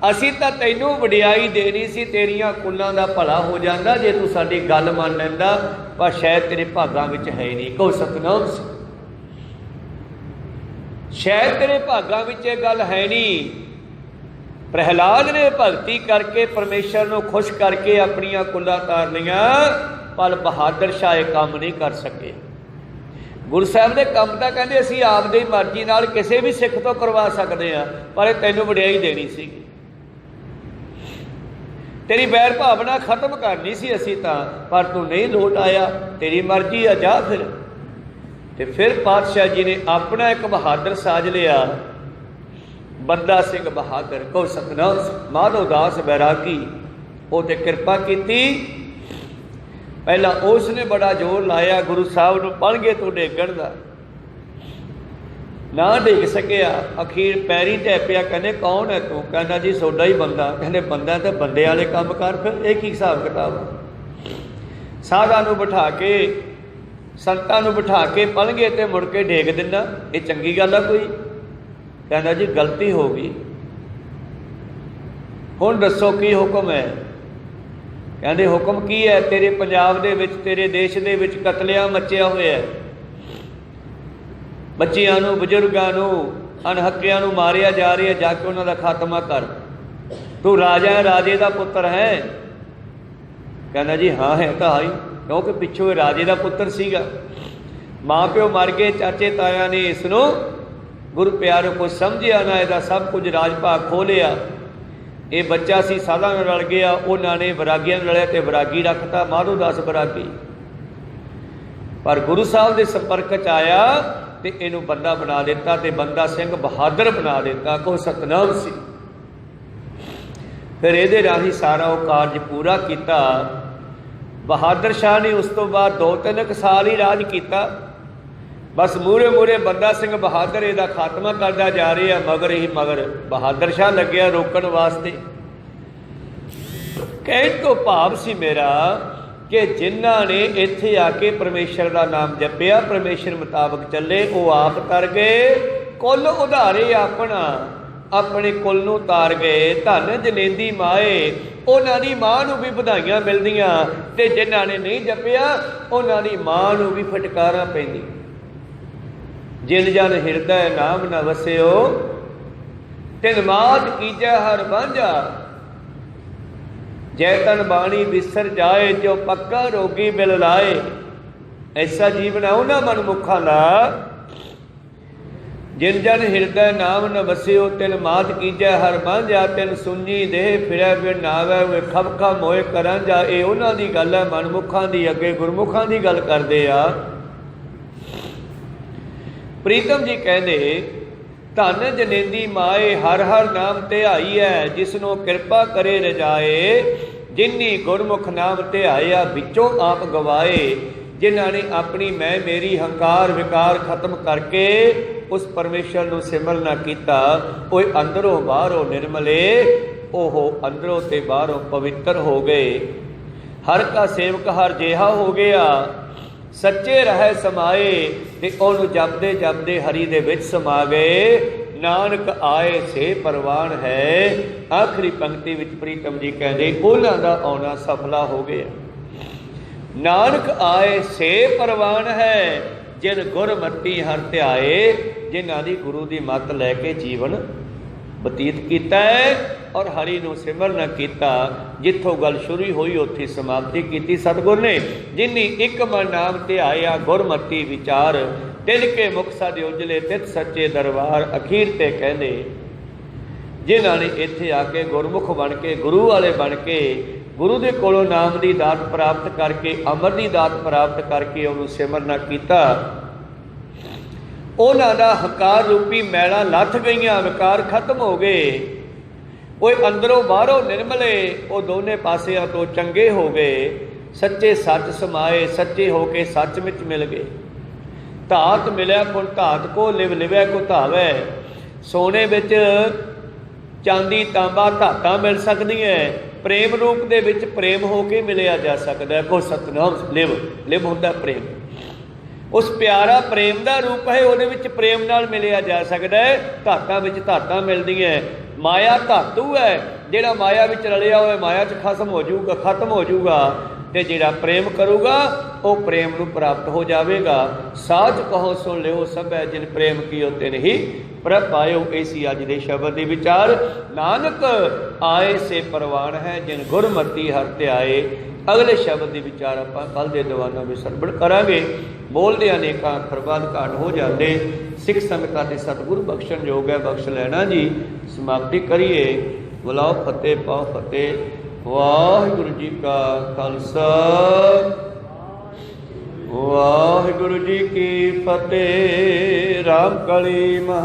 असीं तां तैनूं वडियाई देनी सी, तेरियां कुल्लां दा भला हो जांदा जे तूं साडी गल मंन लैंदा, पर शायद तेरे भागां विच है ही नहीं। कहो सतनाम सी, शायद तेरे भागां विच ये गल है नहीं। प्रहलाद ने भगती करके परमेश्वर नूं खुश करके अपनियां कुल्लां तार लियां, पर बहादुर शाह ये काम नहीं कर सके। गुरु साहब ने काम तो कहते असीं आपदी मर्जी नाल किसी भी सिख तो करवा सकते हैं, पर तैनूं वडियाई देनी सी, तेरी बैर भावना खत्म करनी सी असीं तां, पर तू नहीं लोट आया, तेरी मर्जी आ, जा फिर। ते फिर पातशाह जी ने अपना एक बहादुर साज लिया, बंदा सिंह बहादुर। को सतनाम माधो दास बैरागी, वो तो कृपा की। पहला उसने बड़ा जोर लाया गुरु साहब नूं पलंघे तो डेगण का, ना डिग सकिया, अखीर पैरी ढह पिया। कहने कौन है तू? कहना जी सोडा ही बंदा। कहने बंदा तो बंदे वाले काम कर, फिर एक ही हिसाब किताब। साधा नूं बिठा के संतां नूं बिठा के पलंघे ते मुड़ के डेग दिना, ये चंगी गल है कोई? कहना जी गलती हो गई, हुण दसो की हुक्म है? कहते हुक्म की है? तेरे पंजाब दे विच, तेरे देश दे विच कतलेआम मचिया होया है, बच्चियां नूं बजुर्गां नूं अनहक्कियां नूं मारिया जा रहा है, जाके उन्हां दा खात्मा कर। तू राजा है, राजे का पुत्र है? कहना जी हाँ है तो आई, क्योंकि पिछों राजे का पुत्र सीगा, माँ प्यो मर गए, चाचे ताया ने इसनों गुरु प्यारों को समझिया ना, इसका सब कुछ राज भाग खो लिया। ये बच्चा सी साधा नाल रल गया, उन्होंने वैरागियां नाल रलिया ते वैरागी रखता, माधो दास वैरागी। पर गुरु साहब के संपर्क च आया तो इनू बंदा बना दिता, ते बंदा सिंह बहादुर बना दिता। को सतनाम सी। फिर ये राही सारा वो कार्य पूरा किया। बहादुर शाह ने उस तो बाद 2-3 साल ही राज किया, बस मूहरे मूहरे बंदा सिंह बहादुर इसका खात्मा करता जा रहा, मगर ही मगर बहादुर शाह लग्या रोकण वास्ते। कहण तो भाव सी मेरा कि जिन्हां ने इत्थे आके परमेश्वर का नाम जपिया, परमेश्वर मुताबक चले, वो आप तर गए, कुल उधारे अपना अपने कुल नूं तार गए। धन जनेंदी माए, उन्हां दी मां नूं भी बधाइयां मिलदियां, ते जिन्हां ने नहीं जपिया उन्हां दी मां नूं भी फटकारां पैंदी। जिन जन हिरदै नाम न वसियो, तिन मात कीजै हर बांझा, जैतन बाणी बिसर जाए, जो पक्का रोगी बिल लाए। ऐसा जीवन है उन्हां मनमुखां दा, जिन जन हिरदै नाम न वसियो, तिन मात कीजै हर बांझा, तिन सुनी देह फिरै बिन नावै, वे खबखा मोए करांझा। ये उन्हां दी गल है मनमुखां दी, अगे गुरमुखां दी गल करदे आ। प्रीतम जी कहते धन जनेंदी माए, हर हर नाम ध्याई है, जिसनों कृपा करे रजाए। जिन्नी गुरमुख नाम ध्याया, विचों आप गवाए। जिन्होंने अपनी मैं मेरी हंकार विकार खत्म करके उस परमेश्वर नूं सिमरना कीता, वो अंदरों बाहरों निर्मले, ओहो अंदरों ते बाहरों पवित्र हो गए। हर का सेवक हर जिहा हो गया, सच्चे रहे समाए, ते ओनू जपदे जपदे हरि दे विच समा गए। नानक आए से परवान है। आखिरी पंक्ति विच प्रीतम जी कहते उन्हां दा आउणा सफला हो गया। नानक आए से परवान है, जिन गुरमति हर ध्याए। जिन्हां दी गुरु दी मत लैके जीवन बतीत किया है और हरि नूं सिमरन किया। जिथों गल शुरू हुई उत्थे समाप्ति की सतगुर ने। जिन्नी एक मन नाम ध्याया, गुरमति विचार, तिल के मुख सद उजले, तित सच्चे दरबार। अखीर ते कहंदे जिन्हां ने इत्थे आके गुरमुख बन के, गुरु वाले बन के, गुरु दे कोलों नाम की दात प्राप्त करके, अमर की दात प्राप्त करके उन्होंने सिमरना किया। ਉਹਨਾਂ ਦਾ ਹੰਕਾਰ ਰੂਪੀ ਮੈਲਾਂ ਲੱਥ ਗਈਆਂ, ਵਿਕਾਰ ਖਤਮ ਹੋ ਗਏ। ਉਹ ਅੰਦਰੋਂ ਬਾਹਰੋਂ ਨਿਰਮਲੇ, ਉਹ ਦੋਨੇ ਪਾਸਿਆਂ ਤੋਂ ਚੰਗੇ ਹੋ ਗਏ। ਸੱਚੇ ਸੱਚ ਸਮਾਏ, ਸੱਚੇ ਹੋ ਕੇ ਸੱਚ ਵਿੱਚ ਮਿਲ ਗਏ। ਧਾਤ ਮਿਲਿਆ ਕੋਲ ਧਾਤ ਕੋ, ਲਿਵ ਲਿਵੈ ਕੋ ਧਾਵੈ। ਸੋਨੇ ਵਿੱਚ ਚਾਂਦੀ ਤਾਂਬਾ ਧਾਤਾਂ ਮਿਲ ਸਕਦੀਆਂ, ਪ੍ਰੇਮ ਰੂਪ ਦੇ ਵਿੱਚ ਪ੍ਰੇਮ ਹੋ ਕੇ ਮਿਲਿਆ ਜਾ ਸਕਦਾ। ਕੋ ਸਤਨਾਮ ਲਿਵ, ਲਿਵ ਹੁੰਦਾ ਪ੍ਰੇਮ। ਉਸ ਪਿਆਰਾ ਪ੍ਰੇਮ ਦਾ ਰੂਪ ਹੈ, ਉਹਦੇ ਵਿੱਚ ਪ੍ਰੇਮ ਨਾਲ ਮਿਲਿਆ ਜਾ ਸਕਦਾ ਹੈ। ਧਾਤਾਂ ਵਿੱਚ ਧਾਤਾਂ ਮਿਲਦੀਆਂ। ਮਾਇਆ ਧਾਤੂ ਹੈ, ਜਿਹੜਾ ਮਾਇਆ ਵਿੱਚ ਰਲਿਆ ਹੋਇਆ ਮਾਇਆ 'ਚ ਖਤਮ ਹੋ ਜਾਊਗਾ। ਤੇ ਜਿਹੜਾ ਪ੍ਰੇਮ ਕਰੂਗਾ ਉਹ ਪ੍ਰੇਮ ਨੂੰ ਪ੍ਰਾਪਤ ਹੋ ਜਾਵੇਗਾ। ਸਾਚ ਕਹੋ ਸੁਣ ਲਿਓ ਸਭੈ, ਜਿਨ ਪ੍ਰੇਮ ਕੀਓ ਤਿਨ ਹੀ ਪ੍ਰਭ ਪਾਇਓ। ਐਸੀ ਅੱਜ ਦੇ ਸ਼ਬਦ ਦੇ ਵਿਚਾਰ। ਨਾਨਕ ਆਏ ਸੇ ਪ੍ਰਵਾਨ ਹੈ, ਜਿਨ ਗੁਰਮਤੀ ਹਰਿ ਧਿਆਏ। ਅਗਲੇ ਸ਼ਬਦ ਦੇ ਵਿਚਾਰ ਆਪਾਂ ਕੱਲ ਦੇ ਦੀਵਾਨਾਂ ਵਿੱਚ ਸਰਵਣ ਕਰਾਂਗੇ। ਬੋਲਦੇ ਅਨੇਕਾਂ ਅੱਖਰ ਬਾਅਦ ਘਾਟ ਹੋ ਜਾਂਦੇ। ਸਿੱਖ ਸੰਗਤਾਂ ਦੇ ਸਤਿਗੁਰੂ ਬਖਸ਼ਣ ਯੋਗ ਹੈ, ਬਖਸ਼ ਲੈਣਾ ਜੀ। ਸਮਾਪਤੀ ਕਰੀਏ। ਬੁਲਾਓ ਫਤਿਹ ਪਾਓ ਫਤਿਹ। ਵਾਹਿਗੁਰੂ ਜੀ ਕਾ ਖਾਲਸਾ, ਵਾਹਿਗੁਰੂ ਜੀ ਕੀ ਫਤਿਹ। ਰਾਮ ਕਲੀ